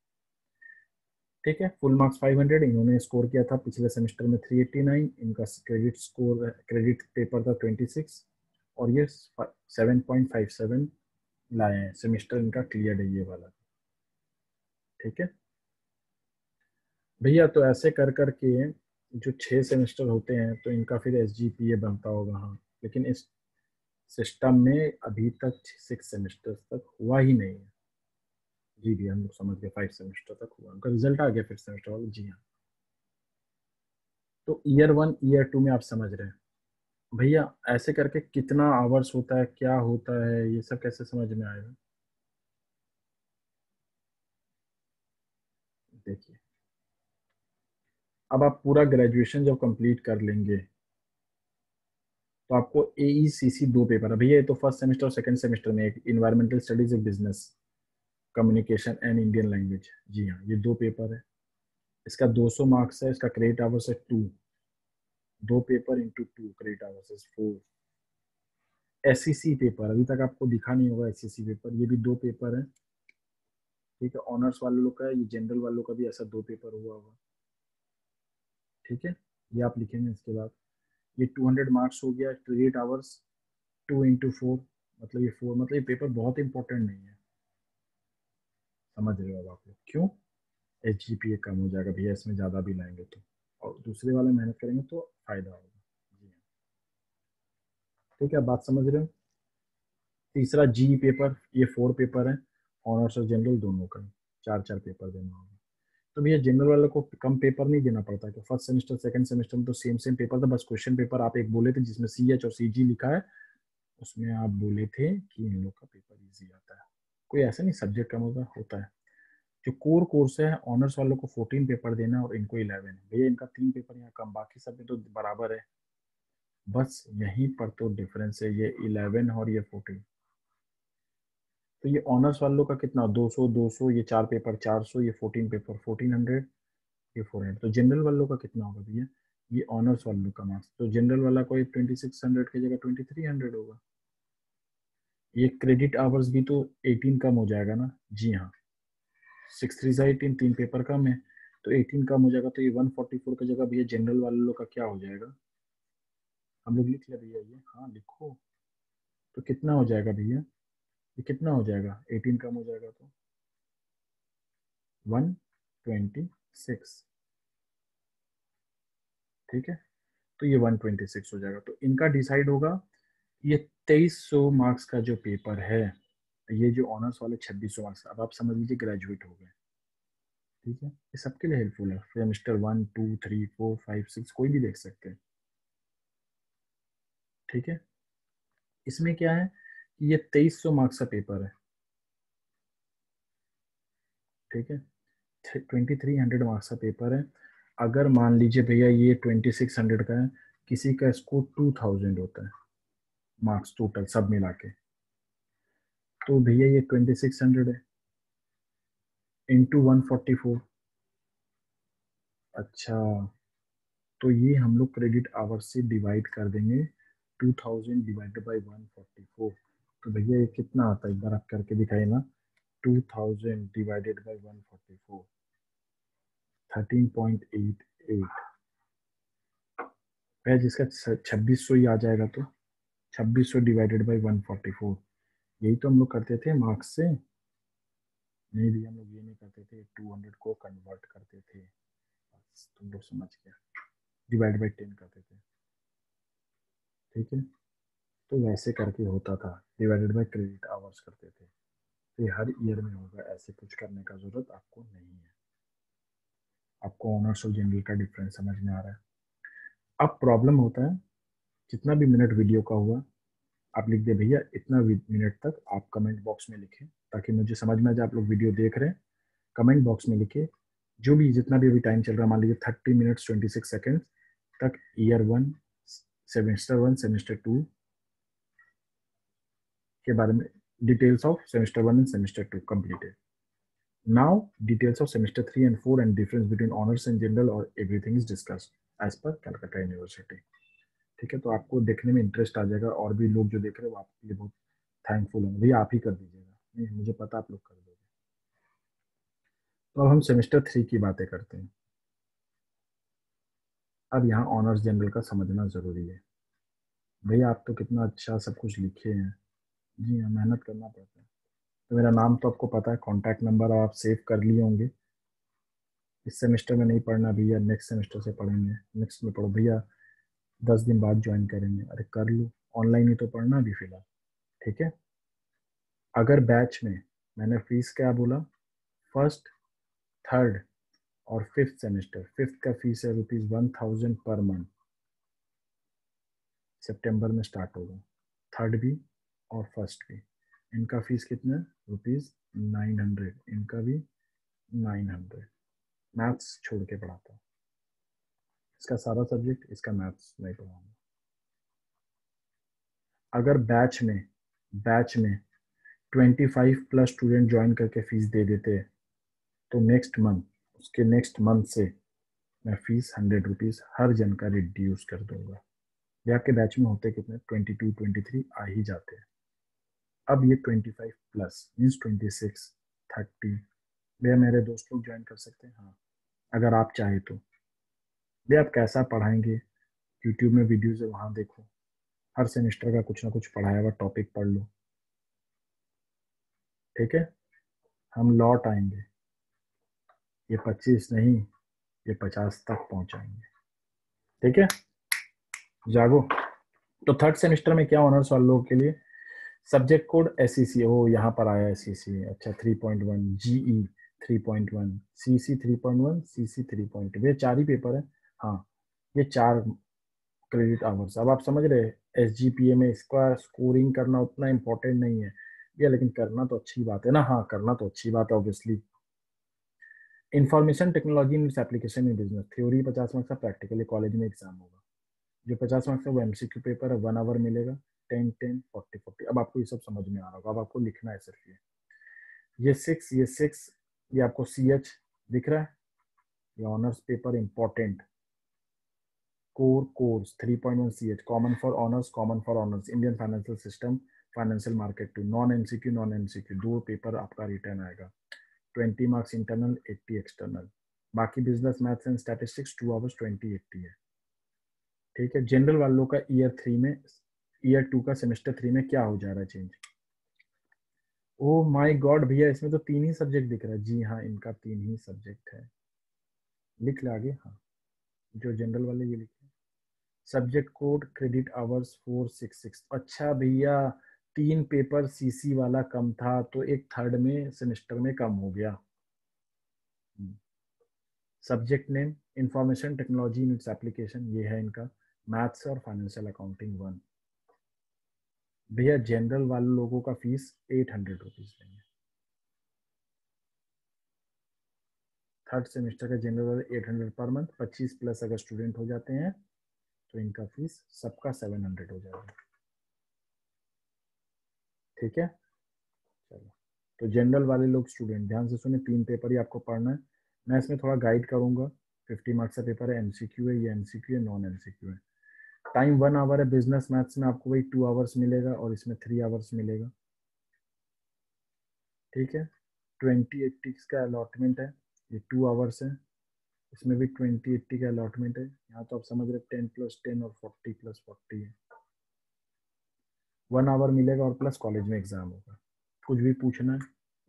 ठीक है। फुल मार्क्स 500 इन्होंने स्कोर किया था पिछले सेमेस्टर में 389। इनका क्रेडिट स्कोर, क्रेडिट पेपर था 26, और ये 7.57 लाए हैं। सेमेस्टर इनका क्लियर है ये वाला, ठीक है भैया। तो ऐसे कर करके जो 6 सेमेस्टर होते हैं तो इनका फिर SGPA बनता होगा, हाँ। लेकिन इस सिस्टम में अभी तक 6 सेमेस्टर तक हुआ ही नहीं है। जी भैया हम लोग समझ गए, 5 सेमेस्टर तक हुआ, उनका रिजल्ट आ गया फिर सेमेस्टर वाला, जी हाँ। तो ईयर 1 ईयर 2 में आप समझ रहे हैं भैया, ऐसे करके कितना आवर्स होता है, क्या होता है, ये सब कैसे समझ में आएगा? देखिए, अब आप पूरा ग्रेजुएशन जब कंप्लीट कर लेंगे तो आपको AECC 2 पेपर है भैया। ये तो फर्स्ट सेमेस्टर और सेकंड सेमेस्टर में, एक इन्वायरमेंटल स्टडीज, एक business communication and Indian language, जी हाँ, ये 2 पेपर है। इसका 200 मार्क्स है, इसका क्रेडिट आवर्स है 2, 2 paper into 2 credit hours is 4। SEC paper अभी तक आपको दिखा नहीं होगा, SEC पेपर ये भी 2 पेपर है, ठीक है। ऑनर्स वाले लोग का है, ये जनरल वालों का भी ऐसा 2 पेपर हुआ होगा, ठीक है। ये आप लिखेंगे इसके बाद। ये 200 मार्क्स हो गया, क्रेडिट आवर्स 2 इंटू 4, मतलब ये 4, मतलब ये पेपर बहुत इंपॉर्टेंट नहीं है, समझ रहे हो आप लोग क्यों? SGPA कम हो जाएगा भैया इसमें ज़्यादा भी लाएंगे तो, और दूसरे वाले मेहनत करेंगे तो फायदा होगा, जी हाँ, ठीक है, बात समझ रहे हो। तीसरा जी पेपर, ये 4 पेपर है, ऑनर्स और जनरल दोनों का, 4 4 पेपर देना होगा। तो भैया जनरल वालों को कम पेपर नहीं देना पड़ता कि फर्स्ट सेमेस्टर सेकंड सेमेस्टर में तो सेम सेम पेपर था, बस क्वेश्चन पेपर आप एक बोले थे जिसमें CH और CG लिखा है, उसमें आप बोले थे कि इन लोग का पेपर इजी आता है। कोई ऐसा नहीं सब्जेक्ट कम होता है। जो कोर कोर्स है ऑनर्स वालों को 14 पेपर देना और इनको 11 है भैया, इनका 3 पेपर यहाँ कम, बाकी सब में तो बराबर है, बस यहीं पर तो डिफरेंस है, ये 11 और ये 14। तो ये ऑनर्स वालों का कितना, 200 200, ये 4 पेपर 400, ये 14 पेपर 1400, ये 400। तो जनरल वालों का कितना होगा भैया, ये ऑनर्स वालों का मार्क्स, तो जनरल वाला को 2600 की जगह 2300 होगा। ये क्रेडिट आवर्स भी तो 18 कम हो जाएगा ना, जी हाँ, 6 3 18, 3 पेपर कम है तो 18 कम हो जाएगा, तो ये 144 की जगह भैया जनरल वाले लोग का क्या हो जाएगा, हम लोग लिख ले भैया ये, हाँ लिखो। तो कितना हो जाएगा भैया, ये कितना हो जाएगा, 18 कम हो जाएगा तो 126, ठीक है। तो ये 126 हो जाएगा, तो इनका डिसाइड होगा ये 2300 मार्क्स का जो पेपर है, ये जो ऑनर्स वाले 2600 मार्क्स, अब आप समझ लीजिए ग्रेजुएट हो गए, ठीक है। ये सबके लिए हेल्पफुल है, सेमेस्टर 1 2 3 4 5 6 कोई भी देख सकते हैं, ठीक है। इसमें क्या है कि ये 2300 मार्क्स का पेपर है, ठीक है, 2300 मार्क्स का पेपर है। अगर मान लीजिए भैया ये 2600 का है, किसी का स्कोर 2000 होता है मार्क्स टोटल सब मिला के, तो भैया ये 2600 है इंटू 144। अच्छा, तो ये हम लोग क्रेडिट आवर्स से डिवाइड कर देंगे, 2000 डिवाइडेड बाई 144, तो भैया ये कितना आता है, एक बार आप करके दिखाइए ना, 2000 डिवाइडेड बाई 144, 13.88 है, जिसका 2600 ही आ जाएगा, तो 2600 डिवाइडेड बाई 144, यही तो हम लोग करते थे मार्क्स से, नहीं भैया हम लोग ये नहीं करते थे, 200 को कन्वर्ट करते थे, बस तुम लोग समझ गया, डिवाइड बाई 10 करते थे, ठीक है। तो वैसे करके होता था, डिवाइडेड बाई क्रेडिट आवर्स करते थे, तो ये हर ईयर में होगा, ऐसे कुछ करने का जरूरत आपको नहीं है। आपको ऑनर्स और जनरल का डिफरेंस समझ में आ रहा है। अब प्रॉब्लम होता है, जितना भी मिनट वीडियो का हुआ आप लिख दे भैया, इतना मिनट तक आप कमेंट बॉक्स में लिखें, ताकि मुझे समझ में आ जाए आप लोग वीडियो देख रहे हैं। कमेंट बॉक्स में लिखे जो भी जितना भी अभी टाइम चल रहा है, मान लीजिए 30 मिनट्स 26 सेकेंड तक, ईयर 1 सेमेस्टर 1 सेमेस्टर 2 के बारे में, details of semester 1 and semester 2 completed. Now details of semester 3 and 4 and difference between honours and general और everything is discussed as per Calcutta university, ठीक है। तो आपको देखने में इंटरेस्ट आ जाएगा, और भी लोग जो देख रहे हैं वो आपके लिए बहुत थैंकफुल होंगे, भैया आप ही कर दीजिएगा, नहीं मुझे पता आप लोग कर दोगे। तो अब हम सेमेस्टर 3 की बातें करते हैं। अब यहाँ ऑनर्स जनरल का समझना जरूरी है। भैया आप तो कितना अच्छा सब कुछ लिखे हैं, जी हाँ मेहनत करना पड़ता है। तो मेरा नाम तो आपको पता है, कॉन्टैक्ट नंबर आप सेव कर लिए होंगे। इस सेमेस्टर में नहीं पढ़ना भैया, नेक्स्ट सेमेस्टर से पढ़ेंगे, नेक्स्ट में पढ़ो भैया, 10 दिन बाद ज्वाइन करेंगे, अरे कर लो, ऑनलाइन ही तो पढ़ना अभी फिलहाल, ठीक है। अगर बैच में, मैंने फीस क्या बोला, फर्स्ट थर्ड और फिफ्थ सेमेस्टर, फिफ्थ का फीस है ₹1000 पर मंथ, सितंबर में स्टार्ट होगा, थर्ड भी और फर्स्ट भी, इनका फीस कितना है, ₹900, इनका भी 900। मैथ्स छोड़ के पढ़ाता हूँ, इसका सारा सब्जेक्ट, इसका मैथ्स नहीं पढ़ाऊंगा। अगर बैच में 25+ स्टूडेंट ज्वाइन करके फीस दे देते हैं, तो नेक्स्ट मंथ, उसके नेक्स्ट मंथ से मैं फीस ₹100 हर जन का रिड्यूस कर दूंगा। ये आपके बैच में होते कितने, 22 23 आ ही जाते हैं। अब ये 25+ मीन्स 26 30, भैया मेरे दोस्त लोग ज्वाइन कर सकते हैं, हाँ अगर आप चाहे तो। भैया आप कैसा पढ़ाएंगे, यूट्यूब में वीडियोज है वहाँ देखो, हर सेमेस्टर का कुछ ना कुछ पढ़ाया हुआ टॉपिक पढ़ लो, ठीक है। हम लौट आएंगे, ये 25 नहीं, ये 50 तक पहुंचाएंगे, ठीक है। जागो। तो थर्ड सेमेस्टर में क्या ऑनर्स वाले लोगों के लिए, सब्जेक्ट कोड एसईसी, ओ यहाँ पर आया एसईसी, अच्छा 3.1, जीई 3.1, सीसी 3.1, सीसी 3.2, ये 4 ही पेपर है, हाँ ये 4 क्रेडिट आवर्स। अब आप समझ रहे, एसजीपीए में इसका स्कोरिंग करना उतना इंपॉर्टेंट नहीं है ये, लेकिन करना तो अच्छी बात है ना, हाँ करना तो अच्छी बात है obviously. Information technology in application in business, theory 50 marks का, प्रैक्टिकली कॉलेज में एग्जाम होगा, जो 50 मार्क्स का वो एमसीक्यू पेपर है, 1 आवर मिलेगा, 10 10 40 40। अब आपको ये सब समझ में आ रहा होगा, अब आपको लिखना है सिर्फ ये 6, ये आपको CH दिख रहा है, ये honours paper important. Core course 3.1 CH common for honours Indian financial system financial market two non MCQ दो पेपर आपका रिटर्न आएगा। 20 मार्क्स इंटरनल 80 एक्सटर्नल। बाकी business maths and statistics 2 hours 20-80 है। ठीक है। जनरल वालों का ईयर 2 का सेमेस्टर 3 में क्या हो जा रहा है चेंज। ओ माय गॉड भैया, इसमें तो 3 ही सब्जेक्ट दिख रहा है। जी हाँ, इनका 3 ही सब्जेक्ट है। लिख ले आगे। हाँ, जो जनरल वाले ये लिखे। Subject code credit hours 466। अच्छा भैया, 3 पेपर सीसी वाला कम था तो एक थर्ड में सेमेस्टर में कम हो गया। Subject name information technology in its application, ये है इनका। मैथ्स और फाइनेंशियल अकाउंटिंग 1। भैया जनरल वाले लोगों का फीस 800 रुपीज लेंगे। थर्ड सेमेस्टर का जनरल वाले 800 पर मंथ, 25 प्लस अगर स्टूडेंट हो जाते हैं तो इनका फीस सबका 700 हो जाएगा। ठीक है, चलो। तो जनरल वाले लोग स्टूडेंट ध्यान से सुने, 3 पेपर ही आपको पढ़ना है। मैं इसमें थोड़ा गाइड करूंगा। 50 मार्क्स का पेपर है, एमसीक्यू है, ये एमसीक्यू है, नॉन एमसीक्यू है। टाइम 1 आवर है। बिजनेस मैथ्स में आपको वही 2 आवर्स मिलेगा और इसमें 3 आवर्स मिलेगा। ठीक है। 20-80 का अलॉटमेंट है, ये 2 आवर्स है। इसमें भी 20-80 का अलॉटमेंट है। यहाँ तो आप समझ रहे 10+10 और 40+40 है। 1 आवर मिलेगा और प्लस कॉलेज में एग्जाम होगा। कुछ भी पूछना है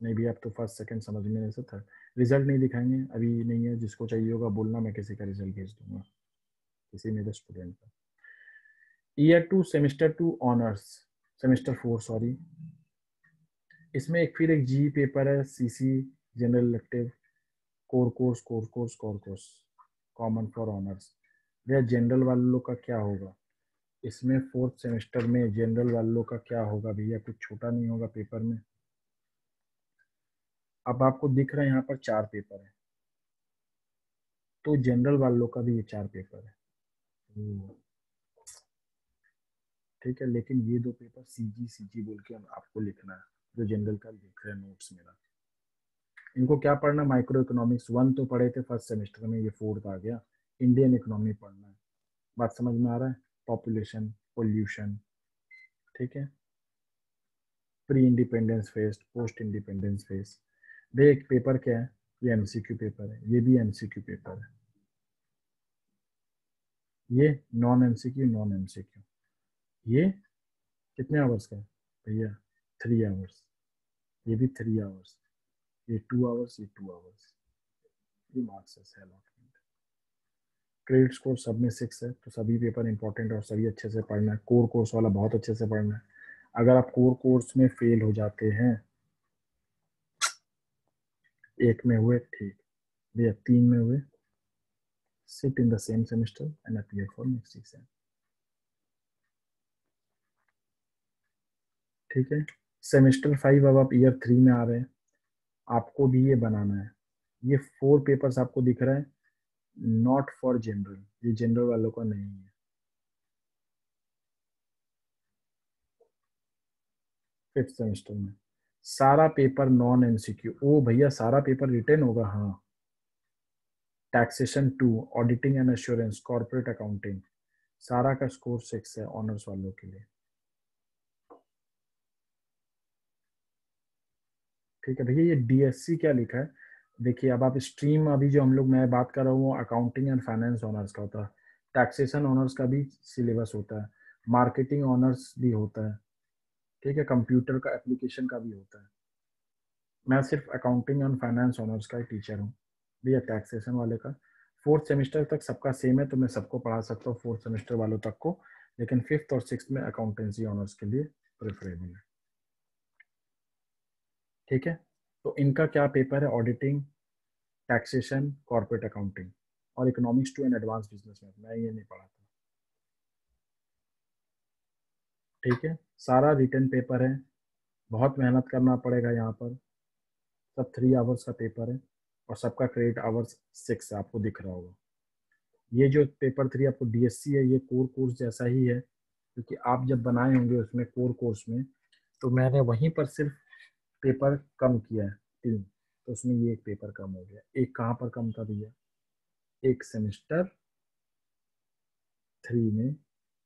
नहीं भी, आप तो फर्स्ट सेकंड समझ में नहीं सकता। रिजल्ट नहीं दिखाएंगे अभी, नहीं है। जिसको चाहिए होगा बोलना, मैं किसी का रिजल्ट भेज दूंगा, किसी मेरे स्टूडेंट का। Year 2 semester 2 honours semester 4 sorry. इसमें फिर एक जी पेपर है, CC general elective, core course common for honours. भैया जनरल वालों का क्या होगा इसमें। 4th सेमेस्टर में जनरल वालों का क्या होगा भैया, कुछ छोटा नहीं होगा पेपर में। अब आपको दिख रहा है यहाँ पर 4 पेपर है, तो जनरल वालों का भी ये 4 पेपर है। ठीक है, लेकिन ये 2 पेपर सीजी सीजी बोल के आपको लिखना है, जो जनरल का लिख रहे हैं नोट्स मेरा। इनको क्या पढ़ना, माइक्रो इकोनॉमिक्स 1 तो पढ़े थे फर्स्ट सेमेस्टर में, ये 4th आ गया। इंडियन इकोनॉमी पढ़ना है। बात समझ में आ रहा है। Population, pollution. ठीक है। Pre independence phase, post independence phase. वे एक पेपर क्या है, ये एमसीक्यू पेपर है, ये भी एमसीक्यू पेपर है। ये नॉन एमसीक्यू। ये कितने आवर्स का है भैया, 3 आवर्स। ये भी 3 आवर्स। ये 2 आवर्स, ये 2 आवर्स। ये मार्क्स है अलॉटमेंट। क्रेडिट स्कोर सब में 6 है, तो सभी पेपर इंपॉर्टेंट और सभी अच्छे से पढ़ना है। कोर कोर्स वाला बहुत अच्छे से पढ़ना है। अगर आप कोर कोर्स में फेल हो जाते हैं, एक में हुए ठीक भैया, 3 में हुए, sit in the same semester and appear for next exam। ठीक है। सेमेस्टर 5 अब आप ईयर 3 में आ रहे हैं, आपको भी ये बनाना है। ये 4 पेपर्स आपको दिख रहा है, नॉट फॉर जनरल, ये जनरल वालों का नहीं है। 5th सेमेस्टर में सारा पेपर नॉन एमसीक्यू। ओ भैया, सारा पेपर रिटर्न होगा। हाँ, taxation 2, auditing and assurance, corporate accounting, सारा का स्कोर 6 है ऑनर्स वालों के लिए। ठीक है भैया, ये डीएससी क्या लिखा है देखिए। अब आप स्ट्रीम, अभी जो हम लोग मैं बात कर रहा हूँ वो अकाउंटिंग एंड फाइनेंस ऑनर्स का होता है। टैक्सेशन ऑनर्स का भी सिलेबस होता है, मार्केटिंग ऑनर्स भी होता है। ठीक है, कंप्यूटर का एप्लीकेशन का भी होता है। मैं सिर्फ अकाउंटिंग एंड फाइनेंस ऑनर्स का ही टीचर हूँ भैया। टैक्सेशन वाले का 4th सेमेस्टर तक सबका सेम है, तो मैं सबको पढ़ा सकता हूँ 4th सेमेस्टर वालों तक को। लेकिन 5th और 6th में अकाउंटेंसी ऑनर्स के लिए प्रेफरेबल है। ठीक है। तो इनका क्या पेपर है, ऑडिटिंग, टैक्सेशन, कॉर्पोरेट अकाउंटिंग और इकोनॉमिक्स 2 एंड एडवांस बिजनेस में। मैं ये नहीं पढ़ा था। ठीक है, सारा रिटर्न पेपर है, बहुत मेहनत करना पड़ेगा यहाँ पर। सब 3 आवर्स का पेपर है और सबका क्रेडिट आवर्स 6 है, आपको दिख रहा होगा। ये जो पेपर 3 आपको डीएससी है, ये कोर कोर्स जैसा ही है, क्योंकि आप जब बनाए होंगे उसमें कोर कोर्स में, तो मैंने वहीं पर सिर्फ पेपर कम किया है 3, तो उसमें ये एक पेपर कम हो गया। एक कहाँ पर कम था भैया, एक सेमेस्टर 3 में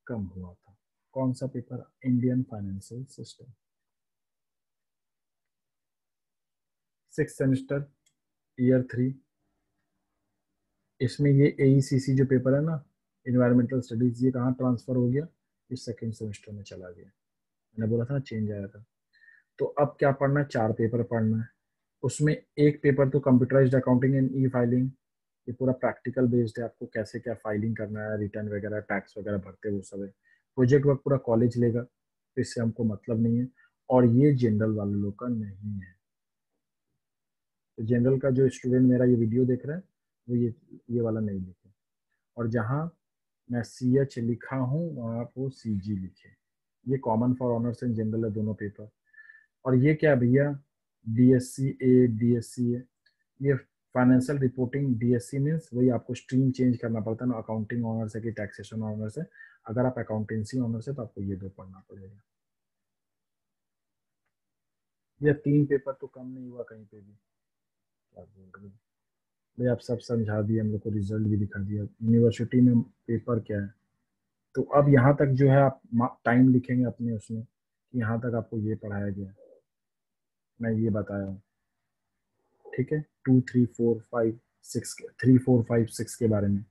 कम हुआ था। कौन सा paper? Indian financial system. 6 semester year 3, इसमें ये AECC जो पेपर है ना, इन्वायरमेंटल स्टडीज, ये कहाँ ट्रांसफर हो गया? इस सेकेंड सेमेस्टर में चला गया। मैंने बोला था चेंज आया था। तो अब क्या पढ़ना है? 4 पेपर पढ़ना है। उसमें एक पेपर तो computerised accounting and E filing, ये पूरा प्रैक्टिकल बेस्ड है, आपको कैसे क्या फाइलिंग करना है, रिटर्न वगैरह, टैक्स वगैरह भरते हैं, वो सब है। प्रोजेक्ट वर्क पूरा कॉलेज लेगा, तो इससे हमको मतलब नहीं है। और ये जनरल वाले लोग का नहीं है। तो जनरल का जो स्टूडेंट मेरा ये वीडियो देख रहा है, वो ये वाला नहीं लिखे। और जहाँ मैं CH लिखा हूँ वहाँ आप वो CG लिखे। ये common for honours and general है, दोनों पेपर। और ये क्या भैया? DSC A, DSC है, ये फाइनेंशियल रिपोर्टिंग। DSC मीन्स वही आपको स्ट्रीम चेंज करना पड़ता है ना, अकाउंटिंग ऑनर्स है कि टैक्सेशन ऑनर्स है। अगर आप अकाउंटेंसी ऑनर्स है तो आपको ये दो पढ़ना पड़ेगा। ये 3 पेपर तो कम नहीं हुआ कहीं पे भी। क्या बोल रहे हो भाई? आप सब समझा दिए, हम लोग को रिजल्ट भी दिखा दिया, यूनिवर्सिटी में पेपर क्या है। तो अब यहाँ तक जो है आप टाइम लिखेंगे अपने उसमें कि यहाँ तक आपको ये पढ़ाया गया, मैं ये बताया हूँ। ठीक है, 2, 3, 4, 5, 6 के 3, 4, 5, 6 के बारे में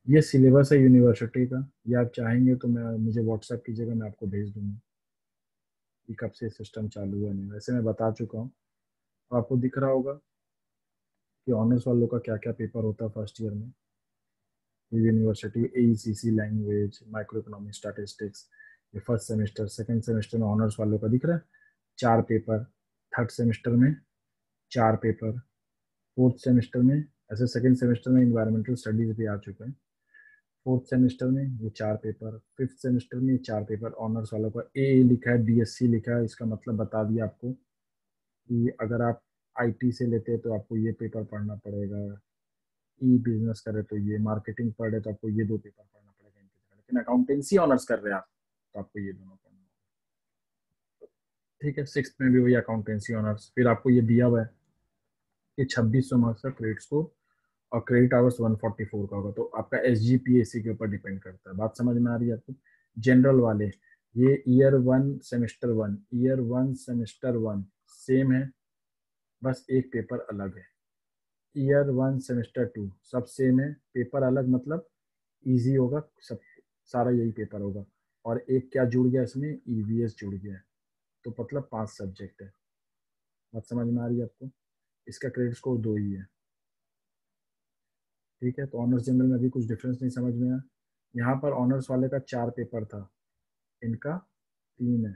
ये सिलेबस है यूनिवर्सिटी का। ये आप चाहेंगे तो मैं मुझे व्हाट्सएप कीजिएगा, मैं आपको भेज दूंगा कि कब से सिस्टम चालू है। नहीं, वैसे मैं बता चुका हूँ। और आपको दिख रहा होगा कि ऑनर्स वालों का क्या क्या पेपर होता है फर्स्ट ईयर में। University AECC language, micro economic, statistics, ये फर्स्ट सेमेस्टर। सेकंड सेमेस्टर में ऑनर्स वालों का दिख रहा है 4 पेपर। थर्ड सेमेस्टर में 4 पेपर। फोर्थ सेमेस्टर में, ऐसे सेकंड सेमेस्टर में इन्वायरमेंटल स्टडीज भी आ चुके हैं। फोर्थ सेमेस्टर में ये 4 पेपर। फिफ्थ सेमेस्टर में ये 4 पेपर ऑनर्स वालों का। ए लिखा है, DSC लिखा है, इसका मतलब बता दिया आपको कि अगर आप IT से लेते हैं तो आपको ये पेपर पढ़ना पड़ेगा, बिजनेस करे तो ये, मार्केटिंग पढ़े तो आपको ये 2 पेपर पढ़ना पड़ेगा इनकी जगह। लेकिन अकाउंटेंसी ऑनर्स कर रहे हैं आप तो आपको ये दोनों पढ़ना होगा। ठीक है, सिक्स में भी वही अकाउंटेंसी ऑनर्स। फिर आपको ये दिया हुआ है कि 2600 मार्क्स का क्रेडिट स्कोर और क्रेडिट आवर्स 144 का होगा। तो आपका SGPAC के ऊपर डिपेंड करता है। बात समझ में आ रही है आपको? जनरल वाले, ये ईयर 1 सेम है, बस एक पेपर अलग है। ईयर 1 सेमेस्टर 2 सब सेम है, पेपर अलग, मतलब इजी होगा सब, सारा यही पेपर होगा। और एक क्या जुड़ गया इसमें? EVS जुड़ गया है। तो मतलब 5 सब्जेक्ट है। बात समझ में आ रही है आपको? इसका क्रेडिट स्कोर 2 ही है। ठीक है, तो ऑनर्स जनरल में अभी कुछ डिफरेंस नहीं समझ में आया। यहाँ पर ऑनर्स वाले का 4 पेपर था, इनका 3 है,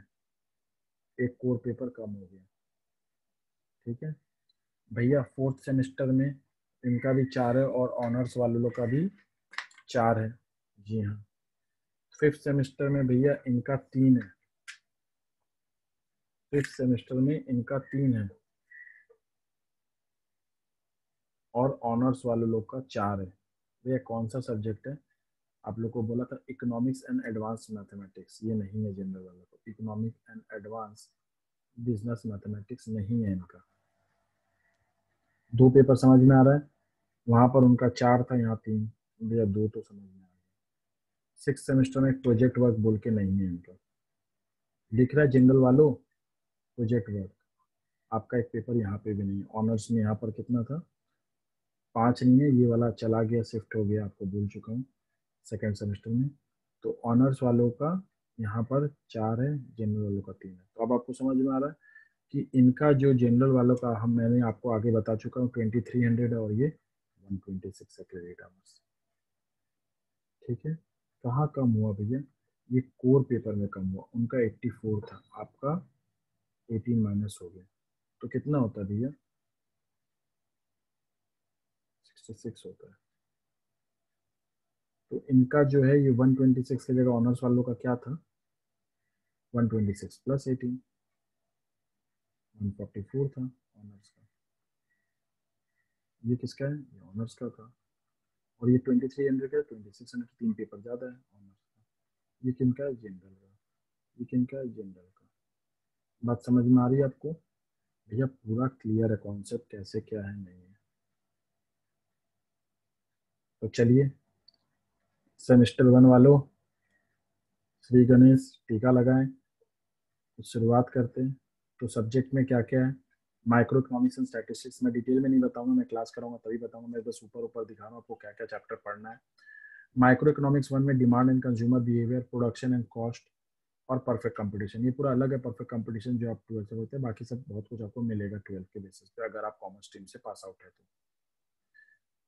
एक कोर पेपर कम हो गया। ठीक है भैया, फोर्थ सेमेस्टर में इनका भी 4 है और ऑनर्स वाले लोग का भी 4 है। जी हाँ। फिफ्थ सेमेस्टर में भैया इनका 3 है। फिफ्थ सेमेस्टर में इनका 3 है और ऑनर्स वाले लोग का 4 है। भैया कौन सा सब्जेक्ट है? आप लोग को बोला था इकोनॉमिक्स एंड एडवांस मैथमेटिक्स, ये नहीं है जनरल वालों को। Economic and advance business mathematics नहीं है इनका। 2 पेपर समझ में आ रहा है? वहां पर उनका 4 था, यहाँ 3। भैया 2 तो समझ में आ गया। सिक्स सेमेस्टर में प्रोजेक्ट वर्क बोल के नहीं है इनका। लिख रहा है जनरल वालों प्रोजेक्ट वर्क, आपका एक पेपर यहाँ पे भी नहीं है। ऑनर्स में यहाँ पर कितना था? 5 नहीं है, ये वाला चला गया, शिफ्ट हो गया, आपको बोल चुका हूँ सेकेंड सेमेस्टर में। तो ऑनर्स वालों का यहाँ पर 4 है, जनरल वालों का 3 है। तो अब आपको समझ में आ रहा है कि इनका जो जनरल वालों का, हम मैंने आपको आगे बता चुका हूँ, 2300 है और ये 126 है क्रेडिट आवर्स। ठीक है, कहाँ कम हुआ भैया? ये कोर पेपर में कम हुआ। उनका 84 था, आपका 18 माइनस हो गया, तो कितना होता है भैया? 66 होता है। तो इनका जो है ये 126 की जगह ऑनर्स वालों का क्या था? 126 प्लस 18, 144 था ऑनर्स का। ये किसका है? ये ऑनर्स का था। और ये 2300 का, 2600, 3 पेपर ज़्यादा है ऑनर्स का। ये किनका है? जनरल का। ये किनका है? जनरल का। बात समझ में आ रही है आपको? भैया पूरा क्लियर है कॉन्सेप्ट, कैसे क्या है नहीं है। तो चलिए सेमेस्टर 1 वालों, श्री गणेश टीका लगाएं। तो शुरुआत करते हैं। तो सब्जेक्ट में क्या क्या है, माइक्रो इकोनॉमिक्स एंड स्टैटिस्टिक्स में डिटेल में नहीं बताऊंगा, मैं क्लास कराऊंगा तभी बताऊंगा, मैं बस ऊपर ऊपर दिखा रहा हूँ आपको क्या क्या चैप्टर पढ़ना है। माइक्रो इकोनॉमिक्स 1 में demand and consumer behaviour, production and cost और परफेक्ट कंपटीशन। ये पूरा अलग है परफेक्ट कंपटीशन जो आप 12 से होते हैं, बाकी सब बहुत कुछ आपको मिलेगा 12 के बेसिस पे अगर आप कॉमर्स स्ट्रीम से पास आउट है तो।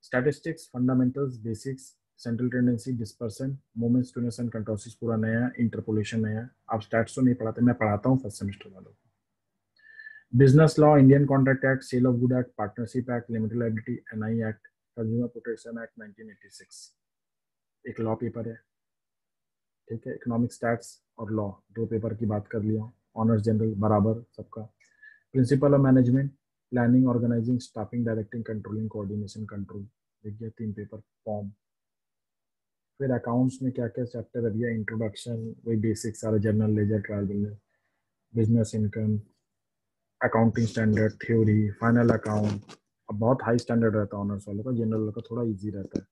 Statistics, fundamentals, basics, central tendency, dispersion, moment, students and kurtosis पूरा नया है, इंटरपोलेशन नया है। आप स्टैट्स तो नहीं पढ़ाते, मैं पढ़ाता हूँ फर्स्ट सेमेस्टर वालों को। Business law, Indian contract act, sale of good act, partnership act, limited liability, NI act, consumer protection act 1986 एक लॉ पेपर है। ठीक है, इकोनॉमिक स्टैट्स और लॉ दो पेपर की बात कर लिया, ऑनर्स जनरल बराबर सबका। Principle of management, planning, organising, staffing, directing, controlling, coordination, control, देखिए 3 पेपर फॉर्म। फिर अकाउंट्स में क्या क्या चैप्टर है भैया, इंट्रोडक्शन, वही बेसिक सारा, journal ledger, trial business, business income, accounting standard, theory, final account. अब बहुत हाई स्टैंडर्ड रहता है ऑनर्स वालों का, जनरल वालों का थोड़ा इजी रहता है।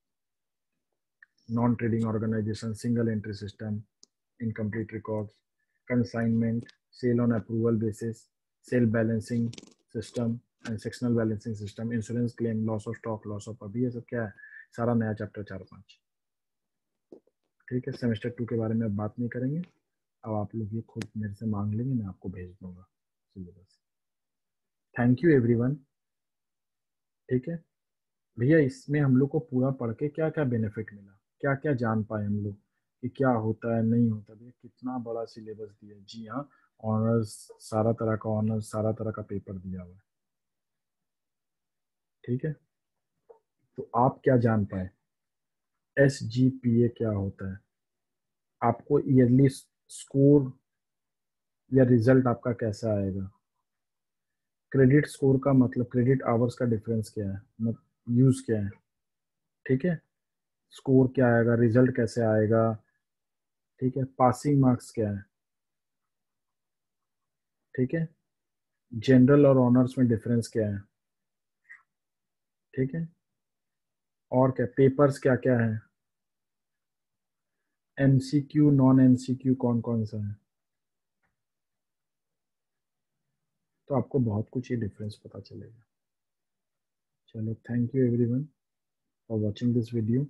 Non trading organisation, single entry system, incomplete records, consignment, sale on approval basis, sale balancing system and sectional balancing system, insurance claim, loss of stock, loss of, अभी ये सब क्या है, सारा नया चैप्टर 4-5। ठीक है, सेमेस्टर 2 के बारे में अब बात नहीं करेंगे, अब आप लोग ये खुद मेरे से मांग लेंगे, मैं आपको भेज दूंगा सिलेबस। Thank you everyone. ठीक है भैया, इसमें हम लोग को पूरा पढ़ के क्या क्या बेनिफिट मिला, क्या क्या जान पाए हम लोग कि क्या होता है नहीं होता। भैया कितना बड़ा सिलेबस दिया है, जी हाँ, ऑनर्स, सारा तरह का ऑनर्स, सारा तरह का पेपर दिया हुआ है। ठीक है, तो आप क्या जान पाए, SGPA क्या होता है, आपको ईयरली स्कोर या रिजल्ट आपका कैसा आएगा, क्रेडिट स्कोर का मतलब क्रेडिट आवर्स का डिफरेंस क्या है, मतलब यूज क्या है। ठीक है, स्कोर क्या आएगा, रिजल्ट कैसे आएगा। ठीक है, पासिंग मार्क्स क्या है। ठीक है, जनरल और ऑनर्स में डिफरेंस क्या है। ठीक है, और क्या पेपर्स क्या क्या है, MCQ, नॉन MCQ कौन कौन सा है। तो आपको बहुत कुछ ये डिफरेंस पता चलेगा। चलो, thank you everyone for watching this video.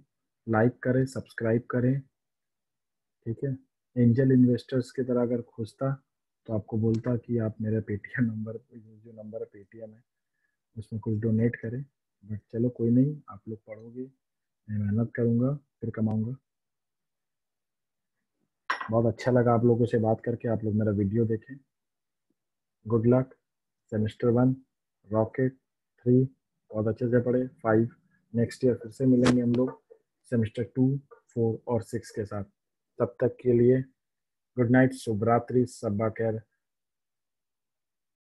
Like करें, सब्सक्राइब करें। ठीक है, एंजल इन्वेस्टर्स की तरह अगर खुजता तो आपको बोलता कि आप मेरे पेटीएम नंबर, जो नंबर है पेटीएम है, उसमें कुछ डोनेट करें। बट चलो कोई नहीं, आप लोग पढ़ोगे, मैं मेहनत करूँगा, फिर कमाऊँगा। बहुत अच्छा लगा आप लोगों से बात करके, आप लोग मेरा वीडियो देखें। Good luck. सेमेस्टर 1 रॉकेट, 3 बहुत अच्छे से पढ़े, 5 नेक्स्ट ईयर फिर से मिलेंगे हम लोग सेमेस्टर 2, 4 और 6 के साथ। तब तक के लिए गुड नाइट, शुभ रात्रि, सब्बा खैर।